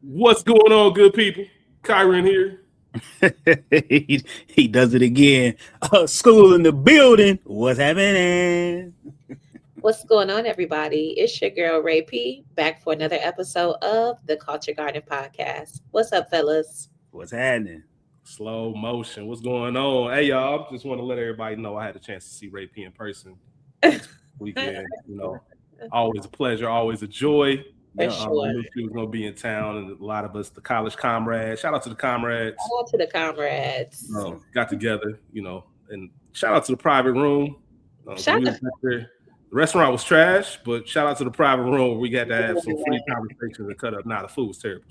What's going on, good people? Kyron here. he does it again. School in the building. What's happening? What's going on, everybody? It's your girl Ray P back for another episode of the Culture Garden Podcast. What's up, fellas? What's happening? Slow motion. What's going on? Hey, y'all. Just want to let everybody know I had a chance to see Ray P in person this weekend. Always a pleasure, always a joy. For sure. I knew she was going to be in town, and a lot of us, the college comrades. Shout out to the comrades. Shout out to the comrades. Got together, and shout out to the private room. The restaurant was trash, but shout out to the private room where we got to have some free conversations and cut up. Nah, the food was terrible.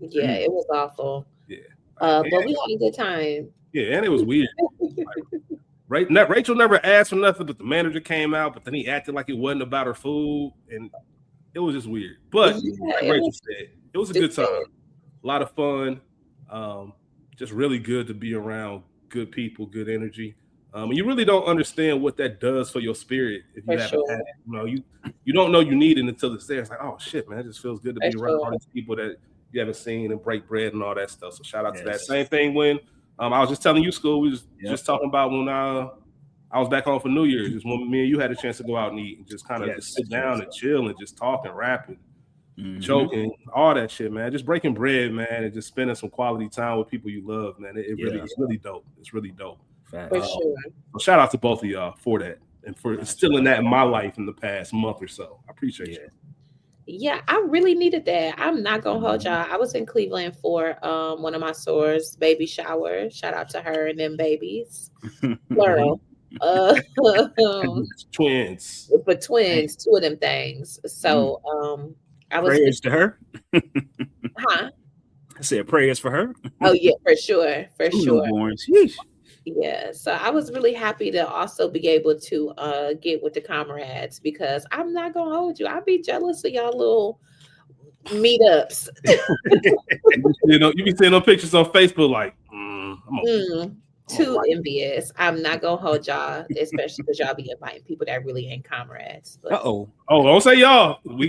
Yeah, it was awful. Yeah. But we had a good time. Yeah, and it was weird. Rachel never asked for nothing, but the manager came out, but then he acted like it wasn't about her food, and it was just weird. But like Rachel said, it was a good time. A lot of fun. Just really good to be around good people, good energy. You really don't understand what that does for your spirit if you haven't had it. You don't know you need it until it's there. It's like, oh shit, man, it just feels good to be around all these people that you haven't seen and break bread and all that stuff. So shout out to that. Same thing when I was just telling you, school, we was just talking about when I was back home for New Year's, just when me and you had a chance to go out and eat and just kind of just sit down and chill and just talk and rap and joking, all that shit, man. Just breaking bread, man, and just spending some quality time with people you love, man. It's really dope. It's really dope. For sure. So shout out to both of y'all for that and for instilling that in my life in the past month or so. I appreciate you. Yeah, I really needed that. I'm not gonna hold y'all. I was in Cleveland for one of my stores' baby shower. Shout out to her and them babies. Plural. Twins. But twins, two of them things. So I was prayers to her. Huh? I said prayers for her. Oh yeah, for sure. For sure. Sheesh. Yeah, so I was really happy to also be able to get with the comrades because I'm not gonna hold you. I'd be jealous of y'all little meetups. You be seeing those pictures on Facebook like, too envious. I'm not gonna hold y'all, especially because y'all be inviting people that really ain't comrades. But... Oh, don't say y'all. You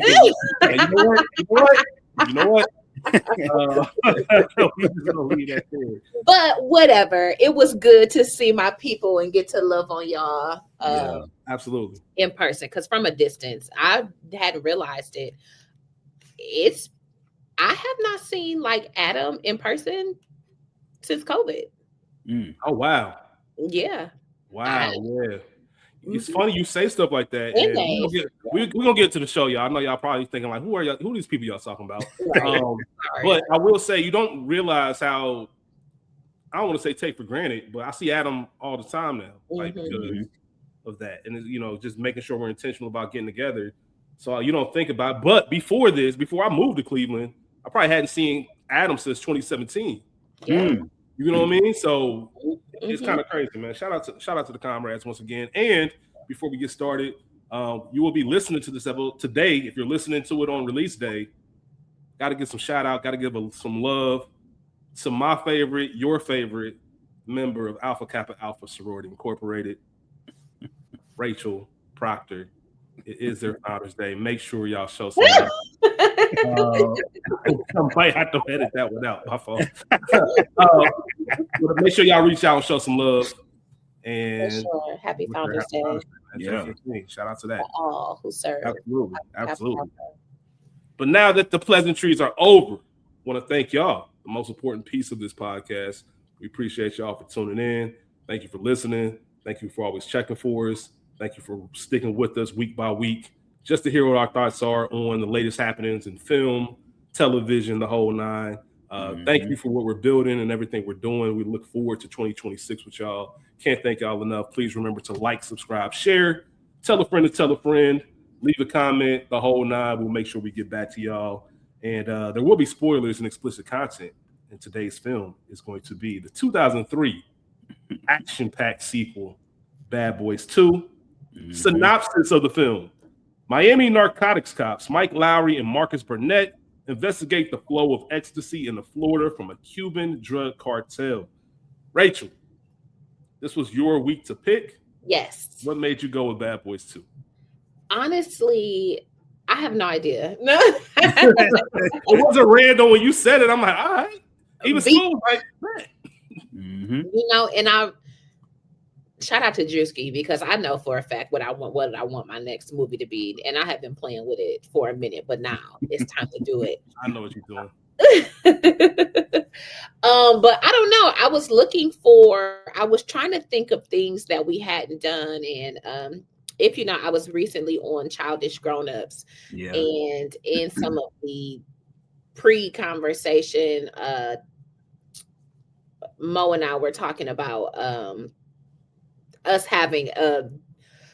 know what? But whatever, it was good to see my people and get to love on y'all absolutely in person, because from a distance I hadn't realized it. I have not seen like Adam in person since COVID. Oh wow. Yeah. Wow. Yeah. It's funny you say stuff like that. We're gonna get to the show, y'all. I know y'all probably thinking like, who are these people y'all talking about? Right. But I will say you don't realize how, I don't want to say take for granted, but I see Adam all the time now, like because of that, and just making sure we're intentional about getting together. So you don't think about it. But before I moved to Cleveland, I probably hadn't seen Adam since 2017. Yeah. You know what I mean? So it's kind of crazy, man. Shout out to the comrades once again. And before we get started, you will be listening to this episode today. If you're listening to it on release day, got to give some shout out, got to give some love to your favorite member of Alpha Kappa Alpha Sorority Incorporated, Rachel Proctor. It is their Founders Day. Make sure y'all show some love. I might have to edit that one out. My fault. Make sure y'all reach out and show some love. And for sure. Happy Founders Day. Shout out to that. All who serve. Absolutely. But now that the pleasantries are over, I want to thank y'all, the most important piece of this podcast. We appreciate y'all for tuning in. Thank you for listening. Thank you for always checking for us. Thank you for sticking with us week by week, just to hear what our thoughts are on the latest happenings in film, television, the whole nine. Thank you for what we're building and everything we're doing. We look forward to 2026 with y'all. Can't thank y'all enough. Please remember to like, subscribe, share, tell a friend to tell a friend, leave a comment, the whole nine. We'll make sure we get back to y'all. And there will be spoilers and explicit content. And today's film is going to be the 2003 action-packed sequel, Bad Boys 2. Synopsis of the film: Miami narcotics cops Mike Lowery and Marcus Burnett investigate the flow of ecstasy into Florida from a Cuban drug cartel. Rachel, this was your week to pick. Yes. What made you go with Bad Boys 2? Honestly, I have no idea. No. It wasn't random when you said it. I'm like, all right. Even Smooth was like, right. You know, and I shout out to Drewski because I know for a fact what I want my next movie to be, and I have been playing with it for a minute, but now it's time to do it. I know what you're doing. But I don't know. I was trying to think of things that we hadn't done, and if you know, I was recently on Childish Grown-Ups, and in some of the pre-conversation, Mo and I were talking about us having a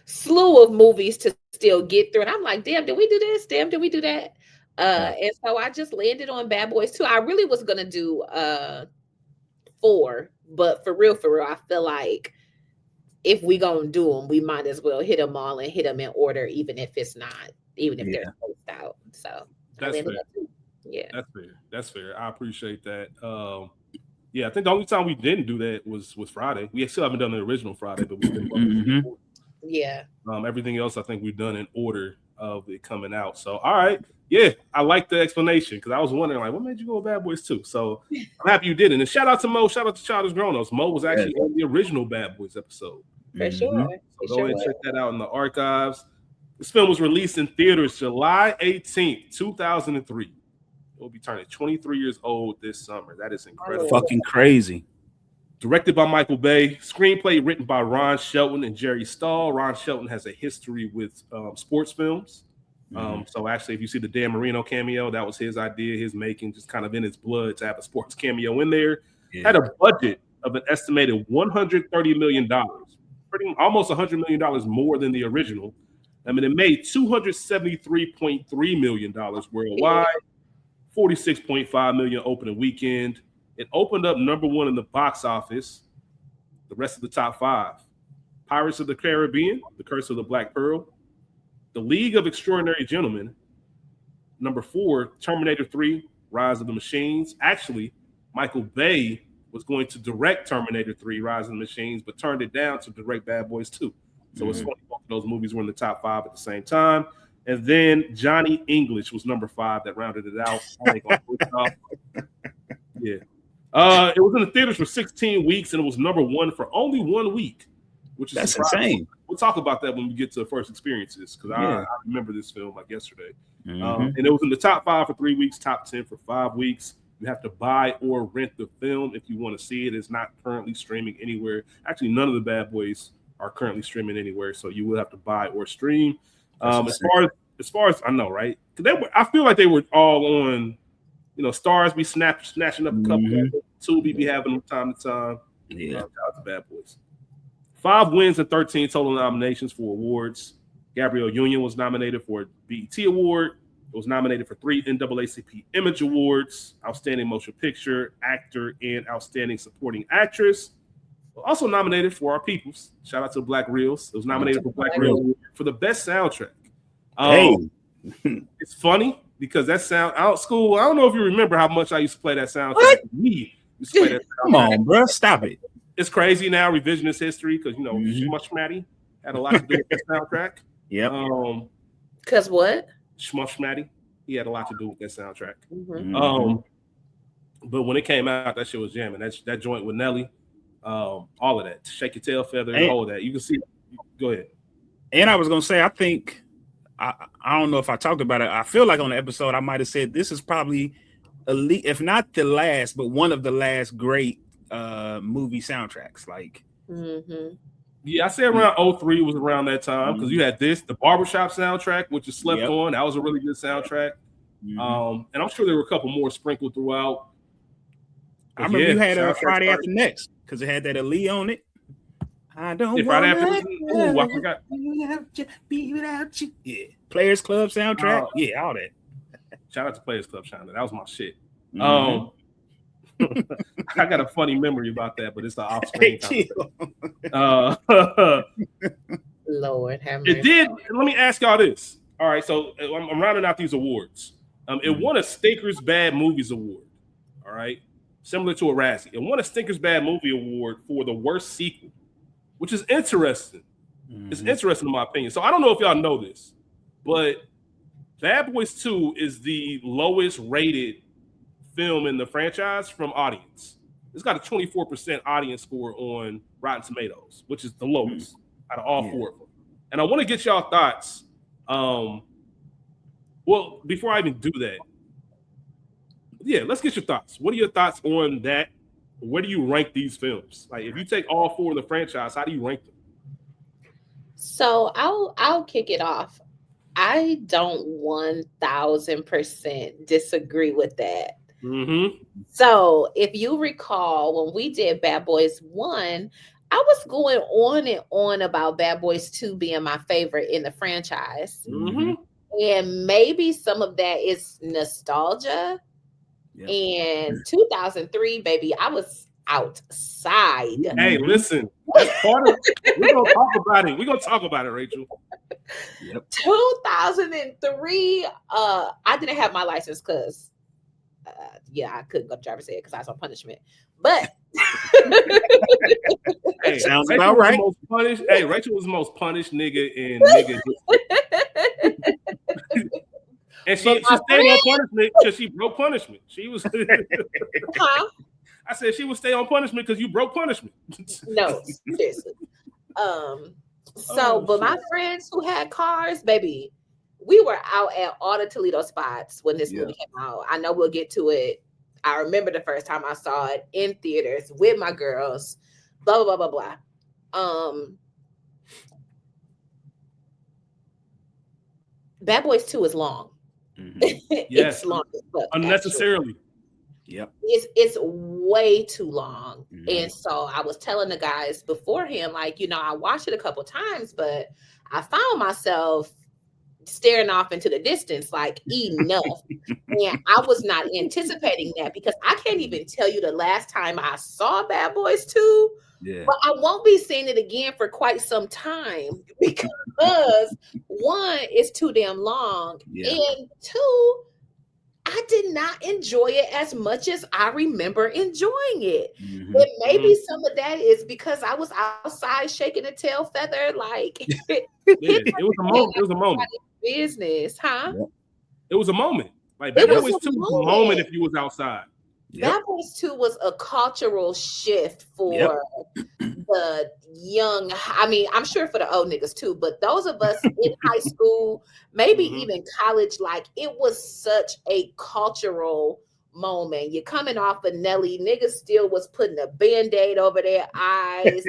slew of movies to still get through, and I'm like, damn, did we do this? Damn, did we do that? And so I just landed on Bad Boys 2. I really was gonna do 4, but for real, I feel like if we gonna do them, we might as well hit them all and hit them in order, even if they're spaced out. So that's fair. Yeah, That's fair. I appreciate that. I think the only time we didn't do that was Friday. We still haven't done the original Friday, but we've been everything else I think we've done in order of it coming out. So all right. Yeah, I like the explanation because I was wondering, like, what made you go with Bad Boys 2? So I'm happy you did it. And shout out to Mo, shout out to Childish Grown-Ups. Mo was actually on the original Bad Boys episode. For sure. So go ahead and check that out in the archives. This film was released in theaters July 18th, 2003. It will be turning 23 years old this summer. That is incredible. Fucking crazy. Directed by Michael Bay. Screenplay written by Ron Shelton and Jerry Stahl. Ron Shelton has a history with sports films. So actually, if you see the Dan Marino cameo, that was his idea, his making, just kind of in his blood to have a sports cameo in there. Had a budget of an estimated $130 million, almost $100 million more than the original. I mean, it made $273.3 million worldwide, $46.5 million opening weekend. It opened up number 1 in the box office. The rest of the top 5: Pirates of the Caribbean, The Curse of the Black Pearl, The League of Extraordinary Gentlemen, number 4, Terminator 3, Rise of the Machines. Actually, Michael Bay was going to direct Terminator 3, Rise of the Machines, but turned it down to direct Bad Boys 2. So it's funny, both of those movies were in the top 5 at the same time. And then Johnny English was number 5 that rounded it out. It was in the theaters for 16 weeks, and it was number 1 for only 1 week, which is that's insane. We'll talk about that when we get to first experiences, because I remember this film like yesterday. And it was in the top 5 for 3 weeks, top 10 for 5 weeks. You have to buy or rent the film if you want to see it. It's not currently streaming anywhere. Actually, none of the Bad Boys are currently streaming anywhere, so you will have to buy or stream. As far as I know, right? I feel like they were all on, Stars be snatching up a couple. Tubi be having them time to time. Shout out to Bad Boys. 5 wins and 13 total nominations for awards. Gabrielle Union was nominated for a BET Award. It was nominated for 3 NAACP Image Awards, Outstanding Motion Picture, Actor, and Outstanding Supporting Actress. Also nominated for our peoples. Shout out to Black Reels. It was nominated for Black Reels for the best soundtrack. It's funny because that sound out school. I don't know if you remember how much I used to play that soundtrack. What? We used to play that soundtrack. Come on, bro, stop it. It's crazy now, revisionist history, because Shmushmatty had a lot to do with that soundtrack. Yep. Because what? Shmushmatty, he had a lot to do with that soundtrack. But when it came out, that shit was jamming. That joint with Nelly, all of that, Shake Your Tail Feather, and all of that. You can see. Go ahead. And I was gonna say, I think I don't know if I talked about it. I feel like on the episode I might have said this is probably elite, if not the last, but one of the last great movie soundtracks. Like, I say around 03 was around that time, because you had the Barbershop soundtrack, which is slept on. That was a really good soundtrack. And I'm sure there were a couple more sprinkled throughout. But I remember you had a Friday After Next, because it had that Ali on it. I don't Friday After Next. Ooh, I forgot. Be without you. Yeah. Players Club soundtrack. All that. Shout out to Players Club soundtrack. That was my shit. I got a funny memory about that, but it's the off-screen Lord have mercy. It did. Let me ask y'all this. All right, so I'm rounding out these awards. It won a Stinkers Bad Movies Award. All right, similar to a Razzie. It won a Stinkers Bad Movie Award for the worst sequel, which is interesting. It's interesting in my opinion. So I don't know if y'all know this, but Bad Boys 2 is the lowest rated film in the franchise from audience. It's got a 24% audience score on Rotten Tomatoes, which is the lowest out of all four of them. And I want to get y'all thoughts. Well, before I even do that, let's get your thoughts. What are your thoughts on that? Where do you rank these films? Like, if you take all four of the franchise, how do you rank them? So I'll kick it off. I don't 1000% disagree with that. Mm-hmm. So if you recall, when we did Bad Boys 1, I was going on and on about Bad Boys 2 being my favorite in the franchise. Mm-hmm. And maybe some of that is nostalgia. Yep. And 2003, baby, I was outside. Hey, listen, that's part of it. We're gonna talk about it. We're gonna talk about it, Rachel. Yep. 2003, I didn't have my license because I couldn't go to driver's ed because I was on punishment. But hey, sounds Rachel about right. Rachel was the most punished nigga in nigga history. And she stayed on punishment because she broke punishment. She was huh? I said she would stay on punishment because you broke punishment. No, seriously. But my friends who had cars, baby, we were out at all the Toledo spots when this movie came out. I know we'll get to it. I remember the first time I saw it in theaters with my girls, blah, blah, blah, blah, blah. Bad Boys 2 is long. Mm-hmm. It's long as fuck, unnecessarily. Actually. Yep. It's way too long. Mm-hmm. And so I was telling the guys beforehand, like, I watched it a couple times, but I found myself staring off into the distance, like, enough. And I was not anticipating that because I can't even tell you the last time I saw Bad Boys 2. Yeah. But I won't be seeing it again for quite some time because one, it's too damn long. Yeah. And two, I did not enjoy it as much as I remember enjoying it. Mm-hmm. And maybe some of that is because I was outside shaking a tail feather. Like, it was a moment. It was a moment. Business, huh? Yep. It was a moment. Like, Bad Boys 2 was a moment if you was outside. Bad Boys 2 was a cultural shift for the young. I mean, I'm sure for the old niggas too, but those of us in high school, maybe even college, like, it was such a cultural moment. You're coming off of Nelly, niggas still was putting a Band-Aid over their eyes.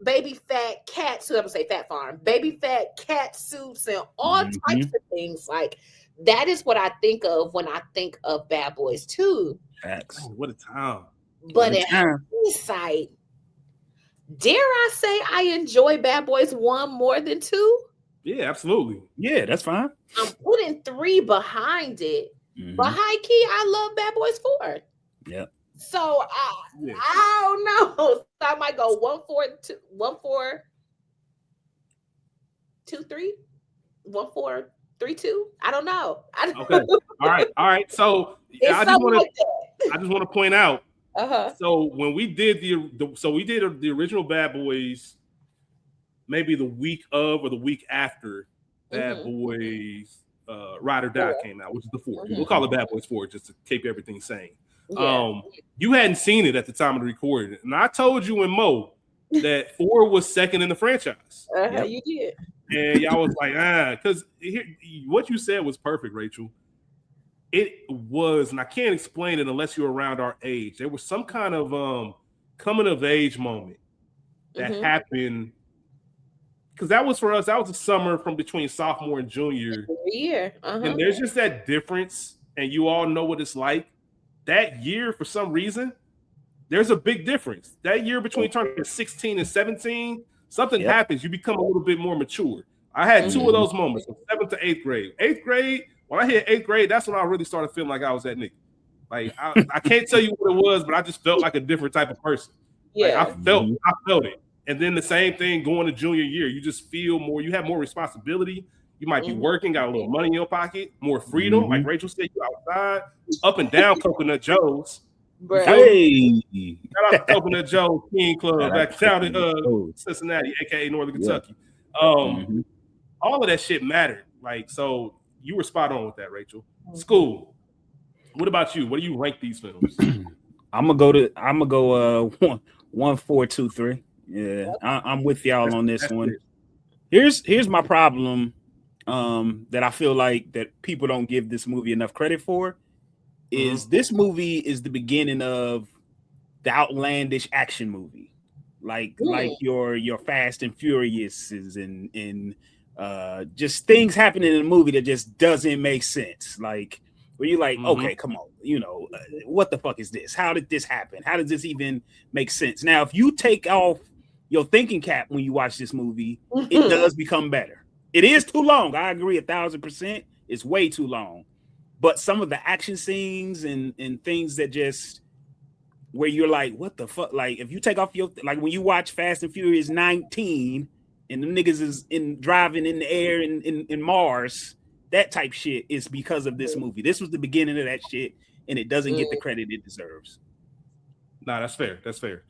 Baby fat cat suits, I'm gonna say Fat Farm, baby fat cat suits and all types of things. Like, that is what I think of when I think of Bad Boys 2. Facts. Oh, what a time. But in hindsight, dare I say I enjoy Bad Boys 1 more than 2? Yeah, absolutely. Yeah, that's fine. I'm putting 3 behind it. Mm-hmm. But high key, I love Bad Boys 4. Yep. So I don't know. So I might go 1 4 2 1 4 2 3 1 4 3 2. I don't know. Okay. All right. So I just want to point out. So when we did the original Bad Boys, maybe the week of or the week after Bad Boys Ride or Die came out, which is the 4th. We'll call it Bad Boys 4 just to keep everything sane. Yeah. You hadn't seen it at the time of the recording, and I told you and Mo that 4 was second in the franchise. You did, and y'all was like, because what you said was perfect, Rachel. It was, and I can't explain it unless you're around our age. There was some kind of coming of age moment that happened, because that was for us. That was the summer from between sophomore and junior year, and there's just that difference, and you all know what it's like. That year, for some reason, there's a big difference. That year between turning 16 and 17, something happens. You become a little bit more mature. I had 2 of those moments, from 7th to 8th grade. 8th grade, when I hit 8th grade, that's when I really started feeling like I was that nigga. Like, I can't tell you what it was, but I just felt like a different type of person. Yeah, like, I felt it. And then the same thing going to junior year. You just feel more. You have more responsibility. You might be working, got a little money in your pocket, more freedom. Like Rachel said, you outside, up and down Coconut Joe's. Hey, shout out to Coconut Joe's King Club back down in Cincinnati, aka Northern Kentucky. All of that shit mattered Like, so you were spot on with that, Rachel. School. What about you? What do you rank these films? I'm gonna go 1, 4, 2, 3. Yeah, I'm with y'all on this one. Here's my problem that I feel like that people don't give this movie enough credit for is this movie is the beginning of the outlandish action movie, like your Fast and Furiouses and just things happening in a movie that just doesn't make sense. Like where you're like, okay, come on, what the fuck is this? How did this happen? How does this even make sense? Now, if you take off your thinking cap when you watch this movie, it does become better. It is too long. I agree 1,000%. It's way too long. But some of the action scenes and things that just where you're like, what the fuck? Like if you take off your like when you watch Fast and Furious 19 and the niggas is driving in the air in Mars, that type shit is because of this movie. This was the beginning of that shit, and it doesn't get the credit it deserves. Nah, that's fair. That's fair.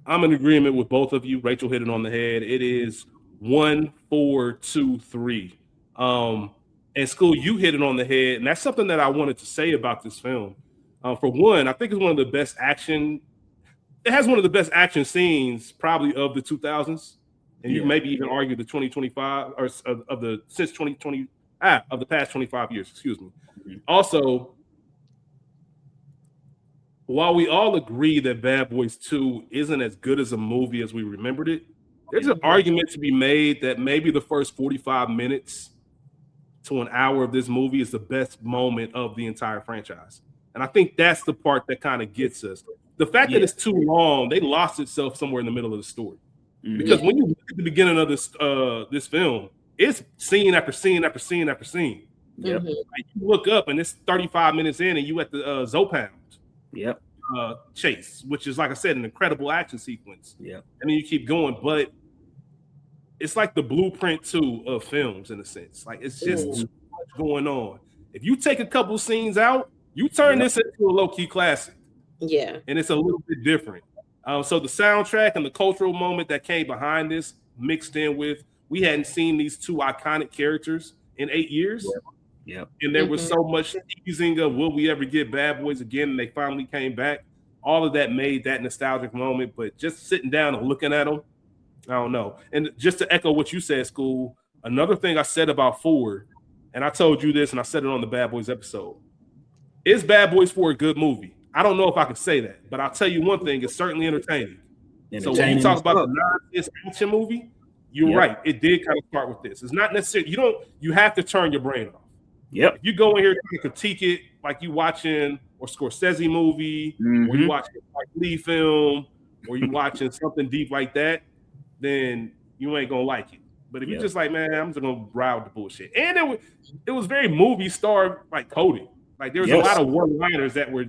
I'm in agreement with both of you. Rachel hit it on the head. It is 1, 4, 2, 3. And School, you hit it on the head, and that's something that I wanted to say about this film. For one, I think it's one of the best action. It has one of the best action scenes, probably of the 2000s, and you maybe even argue the 2025 or of the since 2020 of the past 25 years. Excuse me. Also, while we all agree that Bad Boys 2 isn't as good as a movie as we remembered it, there's an argument to be made that maybe the first 45 minutes to an hour of this movie is the best moment of the entire franchise. And I think that's the part that kind of gets us. The fact that it's too long, they lost itself somewhere in the middle of the story. Because when you look at the beginning of this film, it's scene after scene after scene after scene. Like you look up and it's 35 minutes in and you at the Zopound chase, which is, like I said, an incredible action sequence. And then you keep going, but it's like the blueprint too of films in a sense. Like it's just too much going on. If you take a couple scenes out, you turn this into a low-key classic. And it's a little bit different. So the soundtrack and the cultural moment that came behind this mixed in with, we hadn't seen these two iconic characters in 8 years. And there was so much teasing of will we ever get Bad Boys again? And they finally came back. All of that made that nostalgic moment, but just sitting down and looking at them, I don't know. And just to echo what you said, School, another thing I said about Ford, and I told you this and I said it on the Bad Boys episode, is Bad Boys 4 a good movie? I don't know if I can say that, but I'll tell you one thing, it's certainly entertaining. So when you talk about the non-this action movie, you're right. It did kind of start with this. It's not necessarily, you have to turn your brain off. If you go in here to critique it like you watching or Scorsese movie, or you watching a Mike Lee film, or you watching something deep like that, then you ain't gonna like it. But if you're just like, man, I'm just gonna ride with the bullshit. And it was very movie star like coding. Like there was a lot of one-liners that were,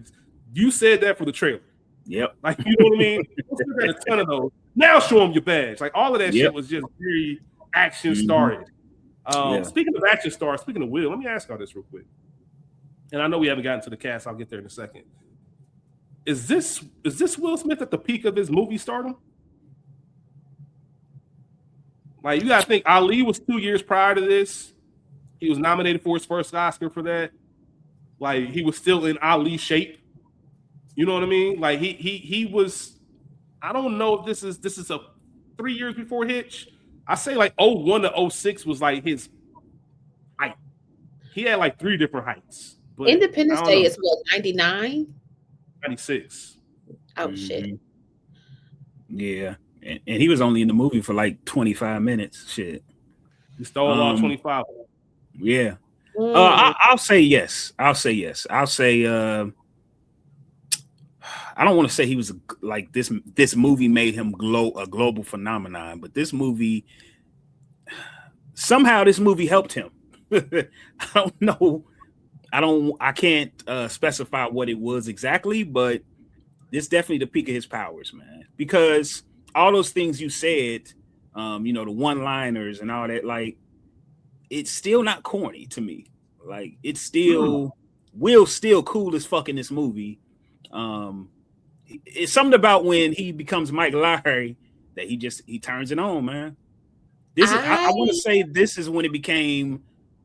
you said that for the trailer. Like, you know what I mean? We got a ton of those. Now show them your badge. Like all of that shit was just very action started. Speaking of action stars, speaking of Will, let me ask y'all this real quick. And I know we haven't gotten to the cast. I'll get there in a second. Is this Will Smith at the peak of his movie stardom? Like, you got to think, Ali was 2 years prior to this. He was nominated for his first Oscar for that. Like, he was still in Ali shape. You know what I mean? Like, he was, I don't know if this is a 3 years before Hitch. I say like 01 to 06 was like his height. He had like 3 different heights. But Independence Day is what, 99? 96. Oh, shit. Yeah. And he was only in the movie for like 25 minutes. Shit. He stole all 25. Yeah. I'll say yes. I'll say I don't want to say he was like this movie made him a global phenomenon, but this movie somehow helped him. I don't know. I can't specify what it was exactly, but it's definitely the peak of his powers, man. Because all those things you said, the one-liners and all that, like, it's still not corny to me. Like, it's still Will's still cool as fuck in this movie. It's something about when he becomes Mike Lowery that he turns it on, man. This is I want to say this is when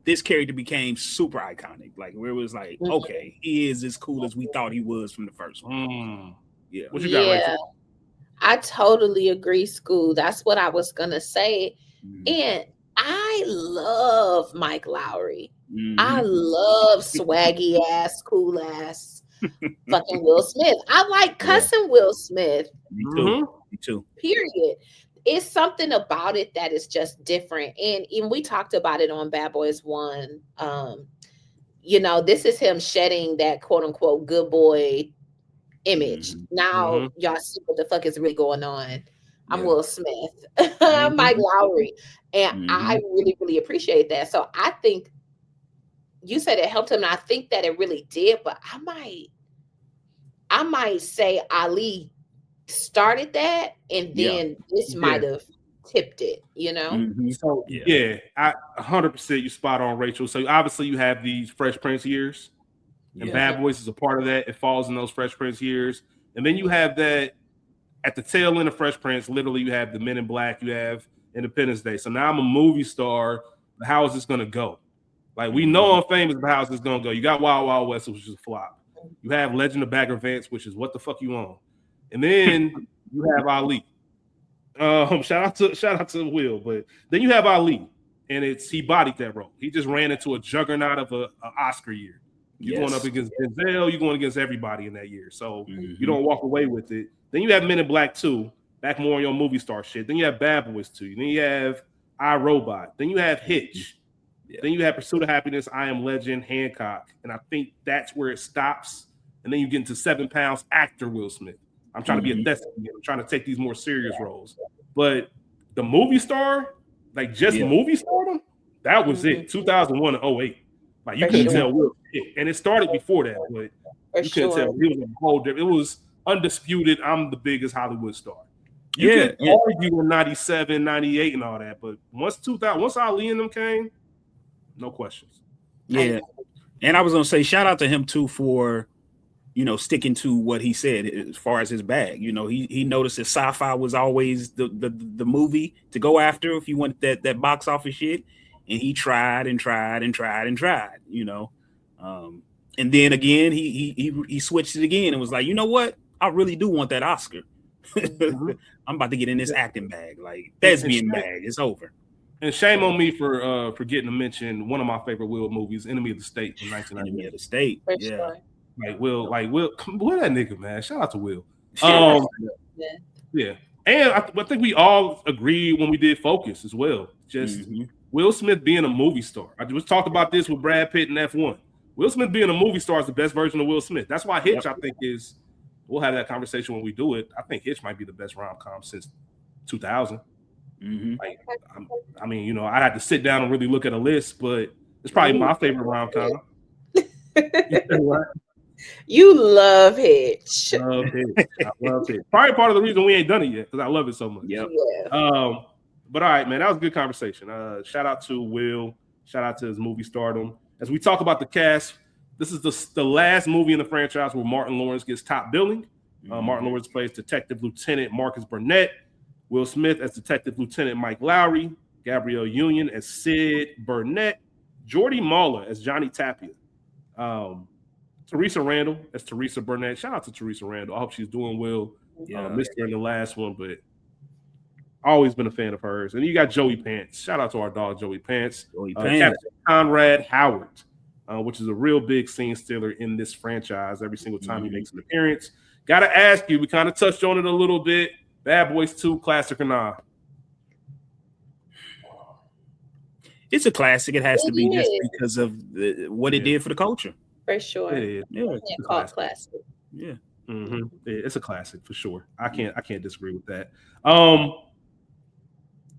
this character became super iconic. Like where it was like, okay, he is as cool as we thought he was from the first one. Yeah. What you got, Rachel? I totally agree, School. That's what I was gonna say. And I love Mike Lowery. I love swaggy ass, cool ass fucking Will Smith. I like cussing Will Smith. Me too. Me too. Period. It's something about it that is just different. And even we talked about it on Bad Boys 1. You know, this is him shedding that quote unquote good boy image. Now y'all see what the fuck is really going on. I'm Will Smith. I'm Mike Lowery. And I really, really appreciate that. So I think you said it helped him, and I think that it really did, but I might say Ali started that, and then this might have tipped it, you know? So I 100% you spot on, Rachel. So obviously you have these Fresh Prince years, and Bad Boys is a part of that. It falls in those Fresh Prince years. And then you have that at the tail end of Fresh Prince, literally you have the Men in Black, you have Independence Day. So now I'm a movie star. How is this going to go? Like, we know I'm famous, but how is this going to go? You got Wild Wild West, which is a flop. You have Legend of Bagger Vance, which is what the fuck you on. And then you have Ali. Shout out to Will, but then you have Ali, and he bodied that role. He just ran into a juggernaut of an Oscar year. You're going up against Denzel, you're going against everybody in that year. So you don't walk away with it. Then you have Men in Black 2, back more on your movie star shit. Then you have Bad Boys 2. Then you have I, Robot. Then you have Hitch. Then you have Pursuit of Happiness, I Am Legend, Hancock. And I think that's where it stops. And then you get into 7 Pounds, actor Will Smith. I'm trying to be a thespian. I'm trying to take these more serious roles. But the movie star, like just movie stardom, that was it. 2001 to 08. Like you couldn't tell Will. And it started before that, but you couldn't tell. He was a whole different. It was undisputed. I'm the biggest Hollywood star. You can argue in 97, 98 and all that, but once Ali and them came, no questions. Yeah. And I was gonna say shout out to him too for sticking to what he said as far as his bag. He noticed that sci-fi was always the movie to go after if you want that box office shit. And he tried and tried and tried and tried, and then again he switched it again and was like, you know what? I really do want that Oscar. I'm about to get in this acting bag, like thespian bag. It's over. And shame on me for forgetting to mention one of my favorite Will movies, Enemy of the State from 1998. Enemy of the State. Sure. Like Will, what that nigga, man. Shout out to Will. Yeah. And I think we all agreed when we did Focus as well. Just Will Smith being a movie star. I just talked about this with Brad Pitt and F1. Will Smith being a movie star is the best version of Will Smith. That's why Hitch, I think, is. We'll have that conversation when we do it. I think Hitch might be the best rom-com since 2000. Like, I mean, I had to sit down and really look at a list, but it's probably my favorite rom-com. You love Hitch. I love Hitch. Probably part of the reason we ain't done it yet because I love it so much. Yeah. But all right, man, that was a good conversation. Shout out to Will. Shout out to his movie stardom. As we talk about the cast, this is the last movie in the franchise where Martin Lawrence gets top billing. Martin Lawrence plays Detective Lieutenant Marcus Burnett. Will Smith as Detective Lieutenant Mike Lowery. Gabrielle Union as Sid Burnett. Jordy Mahler as Johnny Tapia. Teresa Randall as Teresa Burnett. Shout out to Teresa Randall. I hope she's doing well. Missed her in the last one, but always been a fan of hers. And you got Joey Pants. Shout out to our dog, Joey Pants. Captain Conrad Howard, which is a real big scene stealer in this franchise every single time he makes an appearance. Got to ask you, we kind of touched on it a little bit. Bad Boys 2, classic or not? It's a classic. It has to be just because of what it did for the culture. For sure. It's a classic. Yeah. It's a classic for sure. I can't disagree with that.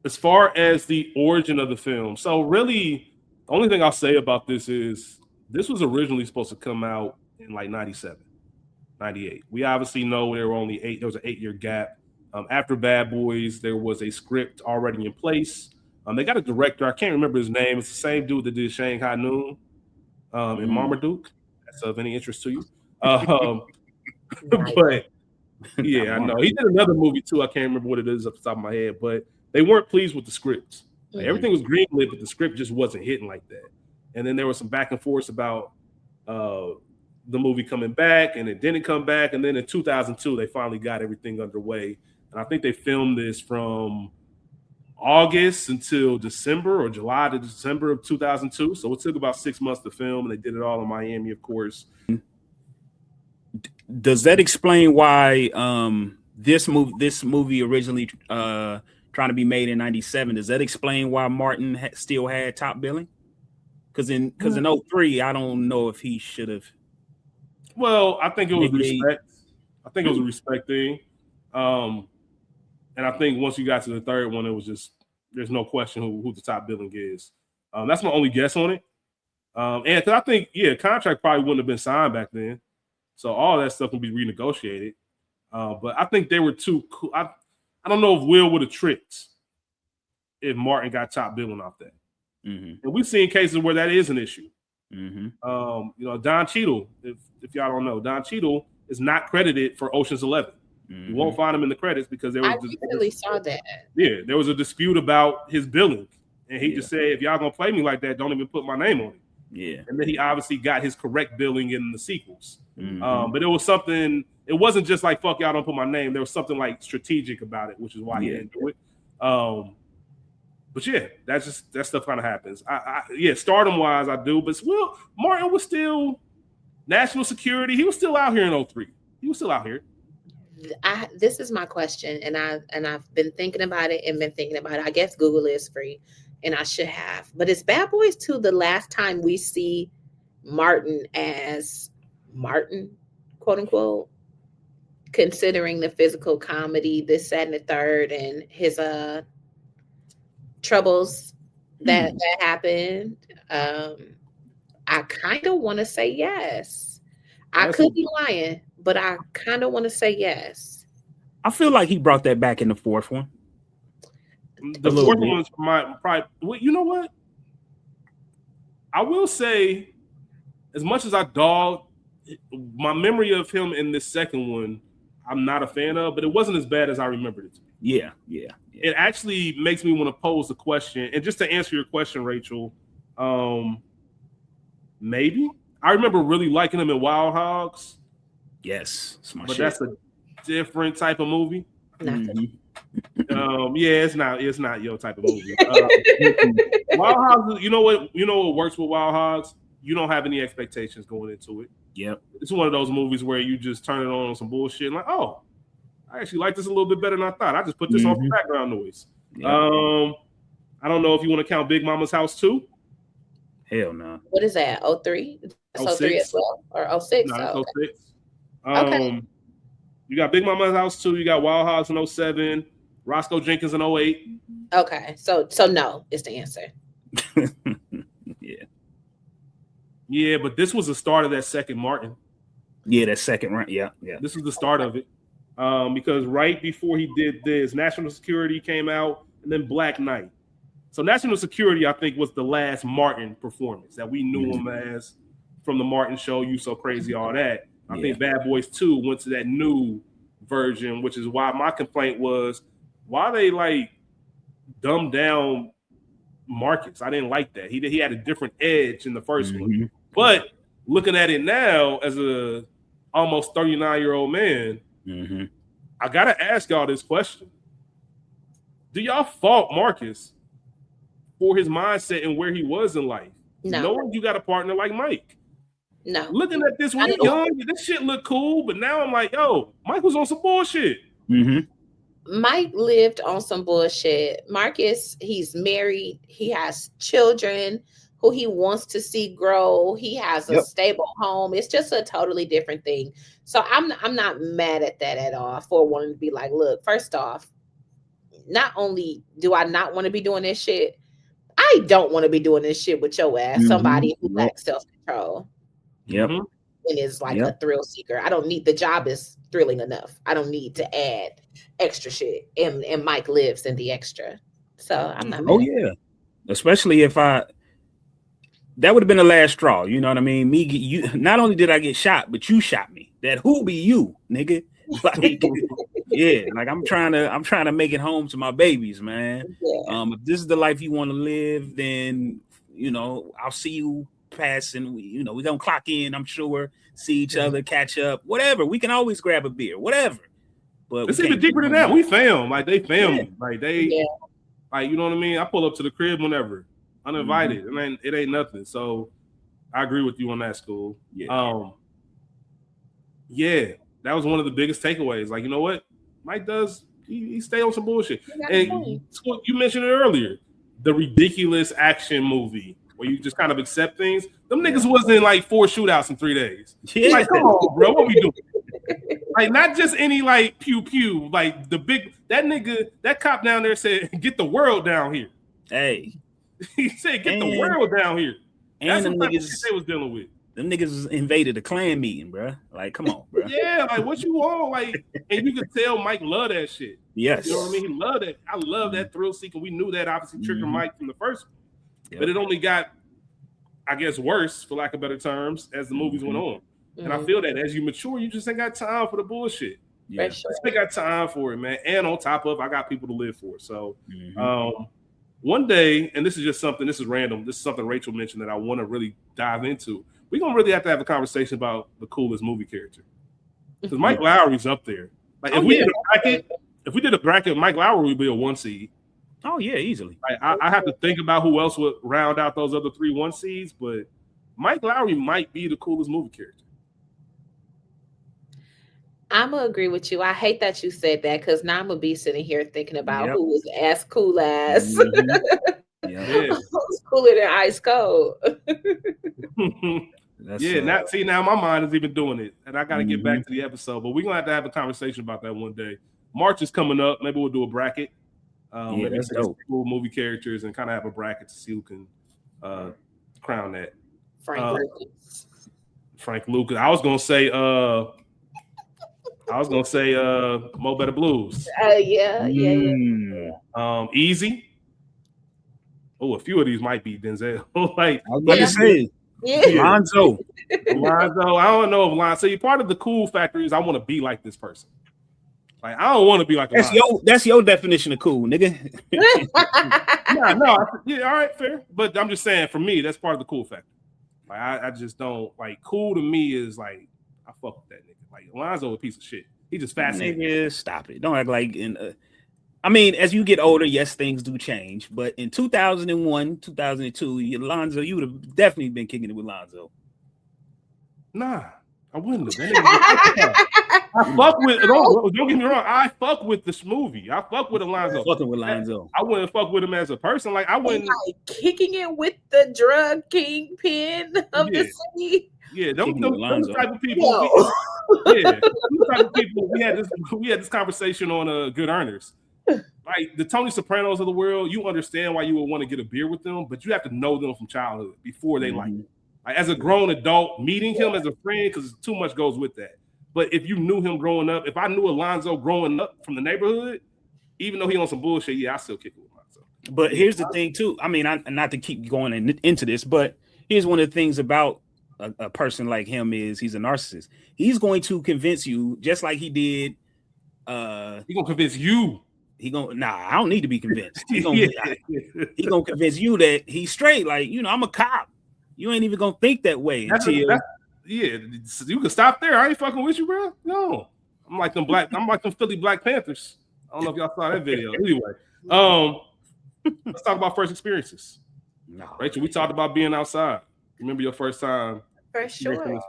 As far as the origin of the film, so really the only thing I'll say about this is this was originally supposed to come out in like 97, 98. We obviously know there was an 8-year gap. After Bad Boys, there was a script already in place. They got a director. I can't remember his name. It's the same dude that did Shanghai Noon and Marmaduke. That's of any interest to you. But yeah, I know. He did another movie too. I can't remember what it is off the top of my head, but they weren't pleased with the script. Like, everything was greenlit, but the script just wasn't hitting like that. And then there was some back and forth about the movie coming back, and it didn't come back. And then in 2002, they finally got everything underway. And I think they filmed this from August until December, or July to December of 2002. So it took about 6 months to film, and they did it all in Miami, of course. Does that explain why this movie originally trying to be made in 97? Does that explain why Martin still had top billing? Because in 03, I don't know if he should have. Well, I think it was respect. I think it was a respect thing. And I think once you got to the third one, it was just, there's no question who the top billing is. That's my only guess on it. And because I think, contract probably wouldn't have been signed back then. So all that stuff would be renegotiated. But I think they were too cool. I don't know if Will would have tricked if Martin got top billing off that. And we've seen cases where that is an issue. Don Cheadle, if y'all don't know, Don Cheadle is not credited for Ocean's 11. You won't find him in the credits because there was. I recently saw that. Yeah, there was a dispute about his billing, and he just said, "If y'all gonna play me like that, don't even put my name on it." Yeah, and then he obviously got his correct billing in the sequels. But it was something. It wasn't just like "fuck y'all, don't put my name." There was something like strategic about it, which is why he didn't do it. But yeah, that stuff kind of happens. Stardom wise, I do. But Martin was still national security. He was still out here in 03. He was still out here. This is my question, and I've been thinking about it. I guess Google is free, and I should have. But is Bad Boys 2 the last time we see Martin as Martin, quote unquote, considering the physical comedy, this, that, and the third, and his troubles that happened? I kind of want to say yes. I could be lying, but I kind of want to say yes. I feel like he brought that back in the fourth one. The fourth one's probably. Well, you know what? I will say, as much as I dog my memory of him in this second one, I'm not a fan of, but it wasn't as bad as I remembered it to be. Yeah. It actually makes me want to pose the question, and just to answer your question, Rachel, maybe. I remember really liking him in Wild Hogs. Yes, that's a different type of movie. It's not your type of movie. Wild Hogs, you know what works with Wild Hogs? You don't have any expectations going into it. Yep. It's one of those movies where you just turn it on some bullshit and like, oh, I actually like this a little bit better than I thought. I just put this on for background noise. Yep. I don't know if you want to count Big Mama's House 2. Hell no. What is that? 03? 03 as well? Or 06? No, that's 06. Okay. You got Big Mama's House 2. You got Wild Hogs in 07. Roscoe Jenkins in 08. Okay. So no is the answer. Yeah, but this was the start of that second Martin. Yeah, that second run. Yeah. This was the start of it. Because right before he did this, National Security came out, and then Black Knight. So National Security, I think, was the last Martin performance that we knew him as from the Martin Show, You So Crazy, all that. I think Bad Boys 2 went to that new version, which is why my complaint was, why they like dumbed down Marcus. I didn't like that. He had a different edge in the first one. But looking at it now as a almost 39-year-old man, I gotta ask y'all this question. Do y'all fault Marcus for his mindset and where he was in life? No. Knowing you got a partner like Mike. No. Looking at this when you're young, this shit look cool, but now I'm like, yo, Mike was on some bullshit. Mike lived on some bullshit. Marcus, he's married. He has children who he wants to see grow. He has a stable home. It's just a totally different thing. So I'm not mad at that at all for wanting to be like, look, first off, not only do I not want to be doing this shit, I don't want to be doing this shit with your ass, somebody who lacks self-control. And is like a thrill seeker. I don't need, the job is thrilling enough. I don't need to add extra shit. And Mike lives in the extra. So I'm not mad. Especially if that would have been the last straw. You know what I mean? You not only did I get shot, but you shot me. That who be you, nigga? Like Yeah, like I'm trying to make it home to my babies, man. Yeah. If this is the life you want to live, then I'll see you passing. We're gonna clock in, I'm sure, see each other, catch up, whatever. We can always grab a beer, whatever. But it's even deeper than that. We fam, like they family, like they, Yeah. like you know what I mean. I pull up to the crib whenever, uninvited, and it ain't nothing. So I agree with you on that, School. Yeah, that was one of the biggest takeaways. Like, you know what, Mike does. He stay on some bullshit. And School, you mentioned it earlier, the ridiculous action movie where you just kind of accept things. Them niggas wasn't like 4 shootouts in 3 days. Yeah. Like, come on, bro, what we doing? Like, not just any like pew pew, like the big that cop down there said, "Get the world down here." Hey, he said, "Get the world down here." That's and the niggas they was dealing with. Them niggas invaded a Klan meeting, bro. Like, come on, bro. Yeah, like what you want, like, and you could tell Mike loved that shit. Yes, you know what I mean. He loved it. I love that thrill seeker. We knew that obviously triggered Mike from the first one, but it only got, I guess, worse for lack of better terms as the movies went on. And I feel that as you mature, you just ain't got time for the bullshit. Yeah, just ain't got time for it, man. And on top of, I got people to live for. So, one day, and this is just something. This is random. This is something Rachel mentioned that I want to really dive into. We're gonna really have to have a conversation about the coolest movie character, because Mike Lowery's up there. Like, if we did a bracket, Mike Lowery would be a 1 seed. Oh yeah, easily. Like, I have to think about who else would round out those other 3 1 seeds, but Mike Lowery might be the coolest movie character. I'm gonna agree with you. I hate that you said that, because now I'm gonna be sitting here thinking about who was as cool as who's cooler than Ice Cold. Now my mind is even doing it, and I got to get back to the episode. But we're gonna have to have a conversation about that one day. March is coming up. Maybe we'll do a bracket. Maybe that's dope. Cool movie characters and kind of have a bracket to see who can crown that. Frank Lucas. I was gonna say Mo Better Blues. Easy. Oh, a few of these might be Denzel. Like, I was about to say, Lonzo. I don't know if Lonzo. So you're part of the cool factor is I want to be like this person. Like, I don't want to be like that's your definition of cool, nigga. All right, fair. But I'm just saying, for me, that's part of the cool factor. Like, I just don't like cool to me is like I fuck with that nigga. Like, Lonzo a piece of shit. He just fascinating. Nigga, stop it. Don't act like I mean, as you get older, yes, things do change. But in 2001, 2002, Lonzo, you would have definitely been kicking it with Lonzo. Nah, I wouldn't have. I fuck with. Don't get me wrong. I fuck with this movie. I fuck with Lonzo. Fucking with Lonzo. I wouldn't fuck with him as a person. Like, I wouldn't like kicking it with the drug kingpin of the city. Yeah, them type of people. We had this conversation on Good Earners. Like the Tony Sopranos of the world, you understand why you would want to get a beer with them, but you have to know them from childhood before they like you. Like, as a grown adult, meeting him as a friend, because too much goes with that. But if you knew him growing up, if I knew Alonzo growing up from the neighborhood, even though he on some bullshit, I still kick it with Alonzo. But here's the thing too. I mean, not to keep going into this, but here's one of the things about a person like him is he's a narcissist. He's going to convince you, just like he did. He's gonna convince you. I don't need to be convinced. He gonna convince you that he's straight. Like, I'm a cop. You ain't even gonna think that way you can stop there. I ain't fucking with you, bro. No, I'm like them Philly Black Panthers. I don't know if y'all saw that video. Anyway, let's talk about first experiences. No, Rachel, we talked about being outside. Remember your first time? For sure,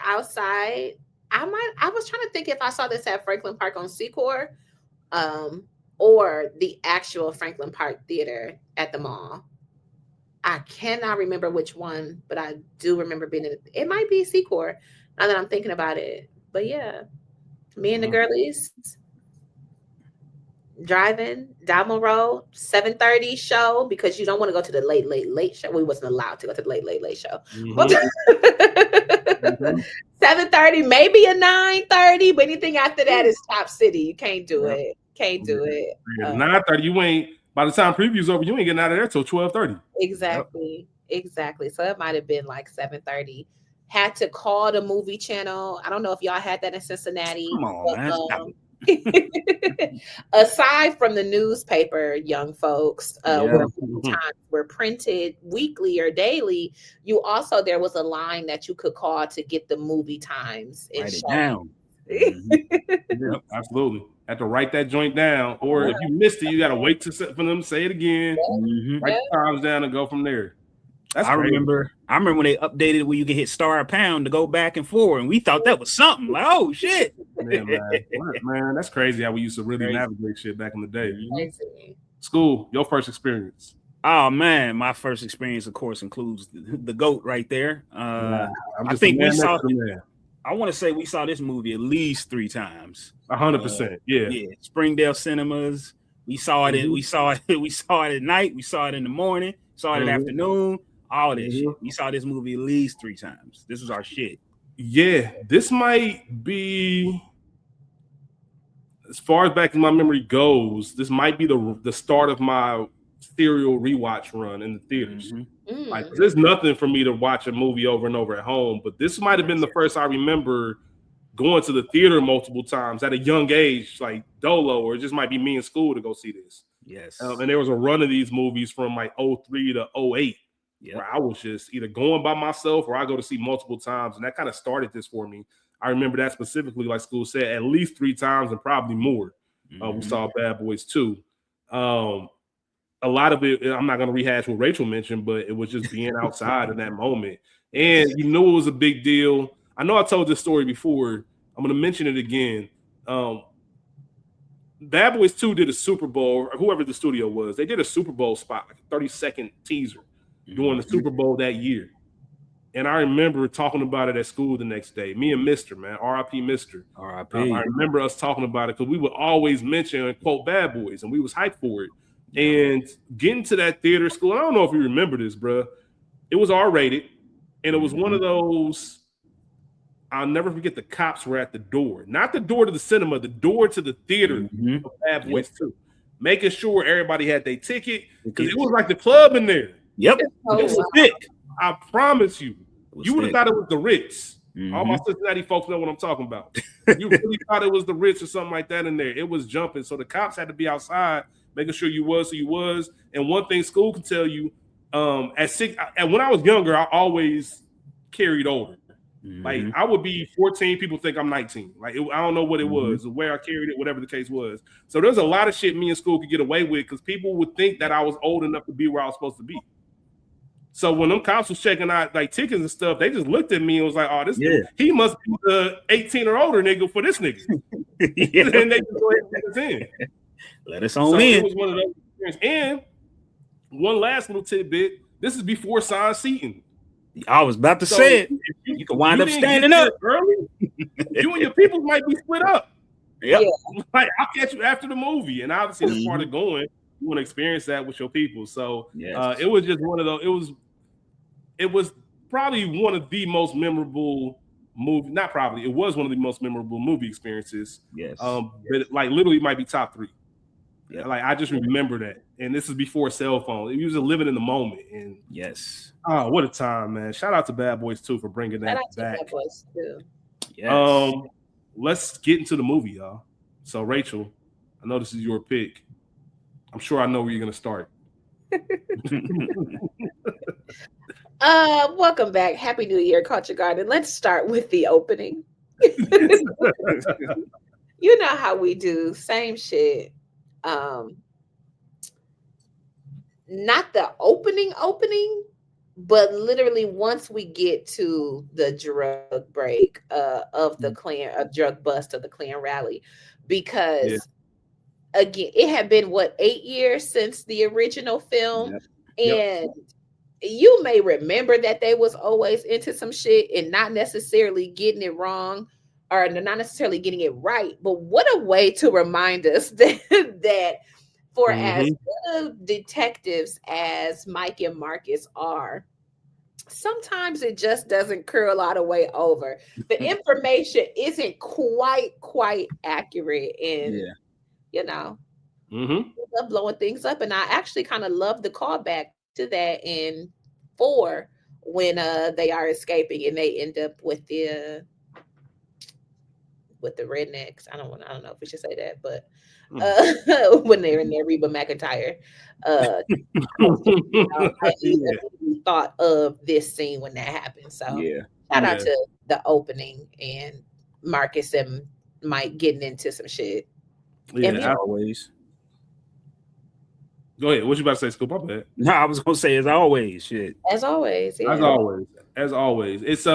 outside. I was trying to think if I saw this at Franklin Park on Secor, or the actual Franklin Park Theater at the mall. I cannot remember which one, but I do remember being in it. It might be Secor now that I'm thinking about it. But yeah, me and the girlies driving down Monroe, 7:30 show, because you don't want to go to the late show. We wasn't allowed to go to the late show. 7:30, maybe a 9:30, but anything after that is Top City. You can't do it. Can't do it. 9:30, you ain't. By the time preview's over, you ain't getting out of there till 12:30. Exactly. So it might have been like 7:30. had to call the movie channel. I don't know if y'all had that in Cincinnati. Come on, man. Stop it. Aside from the newspaper, young folks, where times were printed weekly or daily, there was a line that you could call to get the movie times. Write it down. Yep, absolutely. Have to write that joint down, or if you missed it, you got to wait for them to say it again. Write the times down and go from there. I remember when they updated where you can hit star a pound to go back and forward, and we thought that was something. Like, oh shit, man, that's crazy how we used to really navigate shit back in the day. School, your first experience. Oh man, my first experience, of course, includes the GOAT right there. I think we saw. I want to say we saw this movie at least 3 times. 100%. Yeah. Springdale Cinemas. We saw it. We saw it at night. We saw it in the morning. Saw it in the afternoon. All this shit. We saw this movie at least 3 times. This was our shit. Yeah, this might be, as far as back in my memory goes, this might be the start of my serial rewatch run in the theaters. Like, there's nothing for me to watch a movie over and over at home, but this might have been the first I remember going to the theater multiple times at a young age, like Dolo, or it just might be me in school to go see this. Yes. And there was a run of these movies from like 03 to 08. Where I was just either going by myself or I go to see multiple times. And that kind of started this for me. I remember that specifically, like School said, at least 3 times and probably more. We saw Bad Boys 2. A lot of it, I'm not going to rehash what Rachel mentioned, but it was just being outside in that moment. And you knew it was a big deal. I know I told this story before. I'm going to mention it again. Bad Boys 2 did a Super Bowl, or whoever the studio was, they did a Super Bowl spot, like a 30-second teaser during the Super Bowl that year. And I remember talking about it at school the next day. Me and Mr. Man, R.I.P. Mr. R.I.P. I remember us talking about it because we would always mention and quote Bad Boys, and we was hyped for it. And getting to that theater school, I don't know if you remember this, bro. It was R-rated, and it was one of those, I'll never forget, the cops were at the door. Not the door to the cinema, the door to the theater of Bad Boys 2. Making sure everybody had their ticket, because it was like the club in there. Yep. It was thick. I promise you. You would have thought it was the Ritz. All my Cincinnati folks know what I'm talking about. You really thought it was the Ritz or something like that in there. It was jumping. So the cops had to be outside, making sure you was who you was. And one thing school can tell you, when I was younger, I always carried older. Like, I would be 14, people think I'm 19. Like, I don't know what it was, the way I carried it, whatever the case was. So there's a lot of shit me and school could get away with because people would think that I was old enough to be where I was supposed to be. So when them cops was checking out like tickets and stuff, they just looked at me and was like, "Oh, this dude, he must be the 18 or older nigga for this nigga." And they just go ahead and let us in. Let us on in. It was one of those experiences. And one last little tidbit: this is before assigned seating. I was about to say it. You can wind up standing up early. You and your people might be split up. Yep. Like, I'll catch you after the movie, and obviously that's part of going. You want to experience that with your people. So it was just one of those. It was probably one of the most memorable movie. Not probably. It was one of the most memorable movie experiences. Yes. But like literally might be top 3. Yeah. Like I just remember that. And this is before cell phone. You was living in the moment. And yes. Oh, what a time, man! Shout out to Bad Boys 2 for bringing that back. Bad Boys 2. Yes. Let's get into the movie, y'all. So Rachel, I know this is your pick. I'm sure I know where you're gonna start. Welcome back. Happy New Year, Culture Garden. Let's start with the opening. You know how we do. Same shit. Not the opening, but literally once we get to the drug break of the Klan, a drug bust of the Klan rally, because again, it had been 8 years since the original film, and you may remember that they was always into some shit and not necessarily getting it wrong or not necessarily getting it right. But what a way to remind us that for as good detectives as Mike and Marcus are, sometimes it just doesn't curl all the way over. The information isn't quite accurate, and you know, blowing things up. And I actually kind of love the callback to that in 4 when they are escaping and they end up with the rednecks. I don't know if we should say that, but when they're in there, Reba McEntire. I immediately thought of this scene when that happened. So shout out to the opening and Marcus and Mike getting into some shit. Yeah, And as always. Go ahead. What you about to say, Scoop? My bad. No, I was gonna say as always, shit. As always, yeah. As always. It's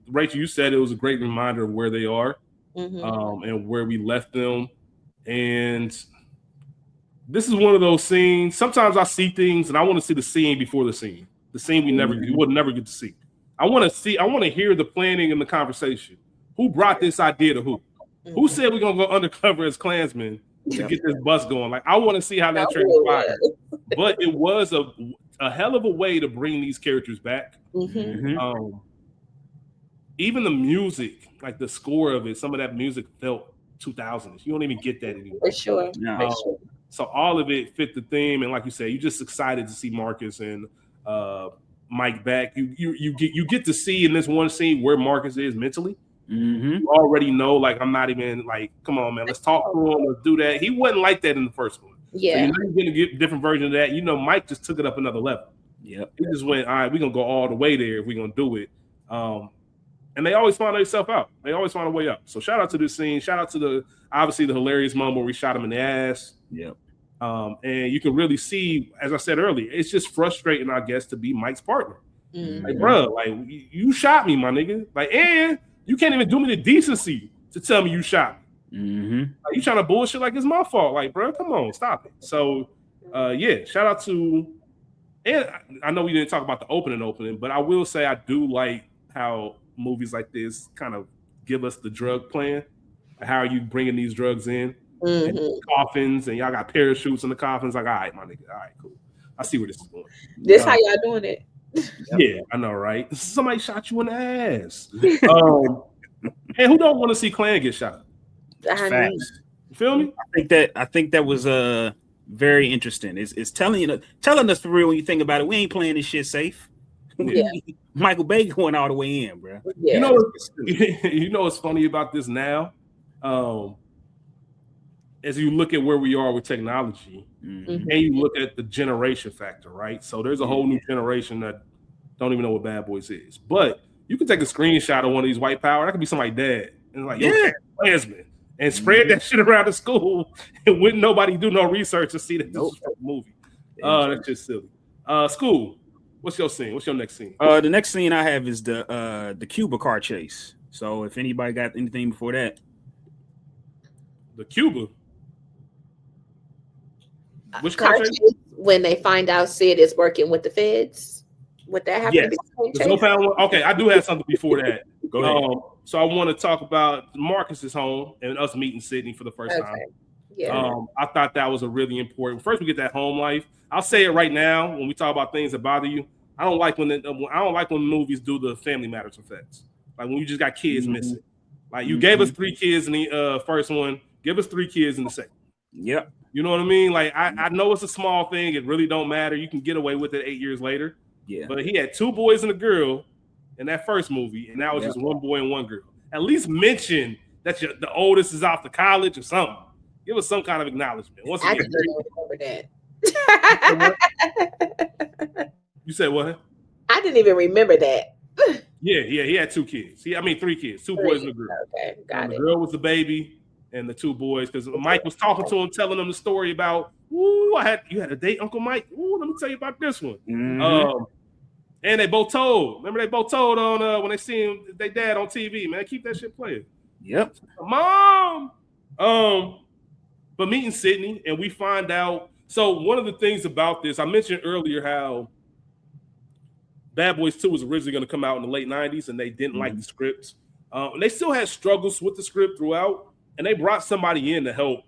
Rachel, you said it was a great reminder of where they are, and where we left them. And this is one of those scenes. Sometimes I see things and I want to see the scene before the scene. The scene we would never get to see. I want to hear the planning and the conversation. Who brought this idea to who? Who said we're gonna go undercover as Klansmen to get this bus going? Like, I want to see how that transpired. But it was a hell of a way to bring these characters back. Even the music, like the score of it, some of that music felt 2000s. You don't even get that anymore. For sure. So all of it fit the theme, and like you said, you're just excited to see Marcus and Mike back. You get to see in this one scene where Marcus is mentally. You already know, like, I'm not even like, come on, man, let's talk to him, let's do that. He wasn't like that in the first one. Yeah, so you're going to get a different version of that. You know, Mike just took it up another level. He just went, all right, we're gonna go all the way there if we're gonna do it. And they always find themselves out. They always find a way out. So shout out to this scene. Shout out to obviously the hilarious moment where we shot him in the ass. And you can really see, as I said earlier, it's just frustrating, I guess, to be Mike's partner. Like, bro, like, you shot me, my nigga. Like, and you can't even do me the decency to tell me you shot me. Like, you trying to bullshit like it's my fault. Like, bro, come on, stop it. So, shout out to, and I know we didn't talk about the opening, but I will say I do like how movies like this kind of give us the drug plan. How are you bringing these drugs in? And coffins, and y'all got parachutes in the coffins. Like, all right, my nigga, all right, cool. I see where this is going. This how y'all doing it? Yeah, I know, right? Somebody shot you in the ass. And who don't want to see Klan get shot? Facts. You feel me? I think that was very interesting. It's telling us for real when you think about it. We ain't playing this shit safe. Michael Bay going all the way in, bro. You know what's funny about this now? As you look at where we are with technology, and you look at the generation factor, right? So there's a whole new generation that don't even know what Bad Boys is. But you can take a screenshot of one of these white power. That could be somebody's dad, and like, Klansman, and spread that shit around the school, and wouldn't nobody do no research to see that this is from the movie. That's just silly. School. What's your scene? What's your next scene? The next scene I have is the Cuba car chase. So if anybody got anything before that, the Cuba. Which car chase? When they find out Sid is working with the feds. Would that happen? Yes. Okay, I do have something before that. Go ahead. So I want to talk about Marcus's home and us meeting Sydney for the first time. Yeah. I thought that was a really important. First, we get that home life. I'll say it right now when we talk about things that bother you. I don't like when movies do the family matters effects. Like when you just got kids missing. Like you gave us 3 kids in the first one. Give us 3 kids in the second. Yep. You know what I mean? Like I know it's a small thing. It really don't matter. You can get away with it 8 years later. Yeah. But he had 2 boys and a girl in that first movie, and now it's just 1 boy and 1 girl. At least mention that the oldest is off to college or something. Give us some kind of acknowledgement. Once again, I didn't remember that. You said what? I didn't even remember that. Yeah. He had 2 kids. 3 kids, 2 boys and a girl. Okay, got it. The girl was the baby, and the 2 boys. Because Mike was talking to him, telling him the story about, you had a date, Uncle Mike. Ooh, let me tell you about this one. And they both told. Remember, they both told on when they seen their dad on TV. Man, keep that shit playing. Yep. Mom. But meeting Sydney, and we find out. So one of the things about this, I mentioned earlier how Bad Boys 2 was originally going to come out in the late 90s, and they didn't like the script. And they still had struggles with the script throughout, and they brought somebody in to help.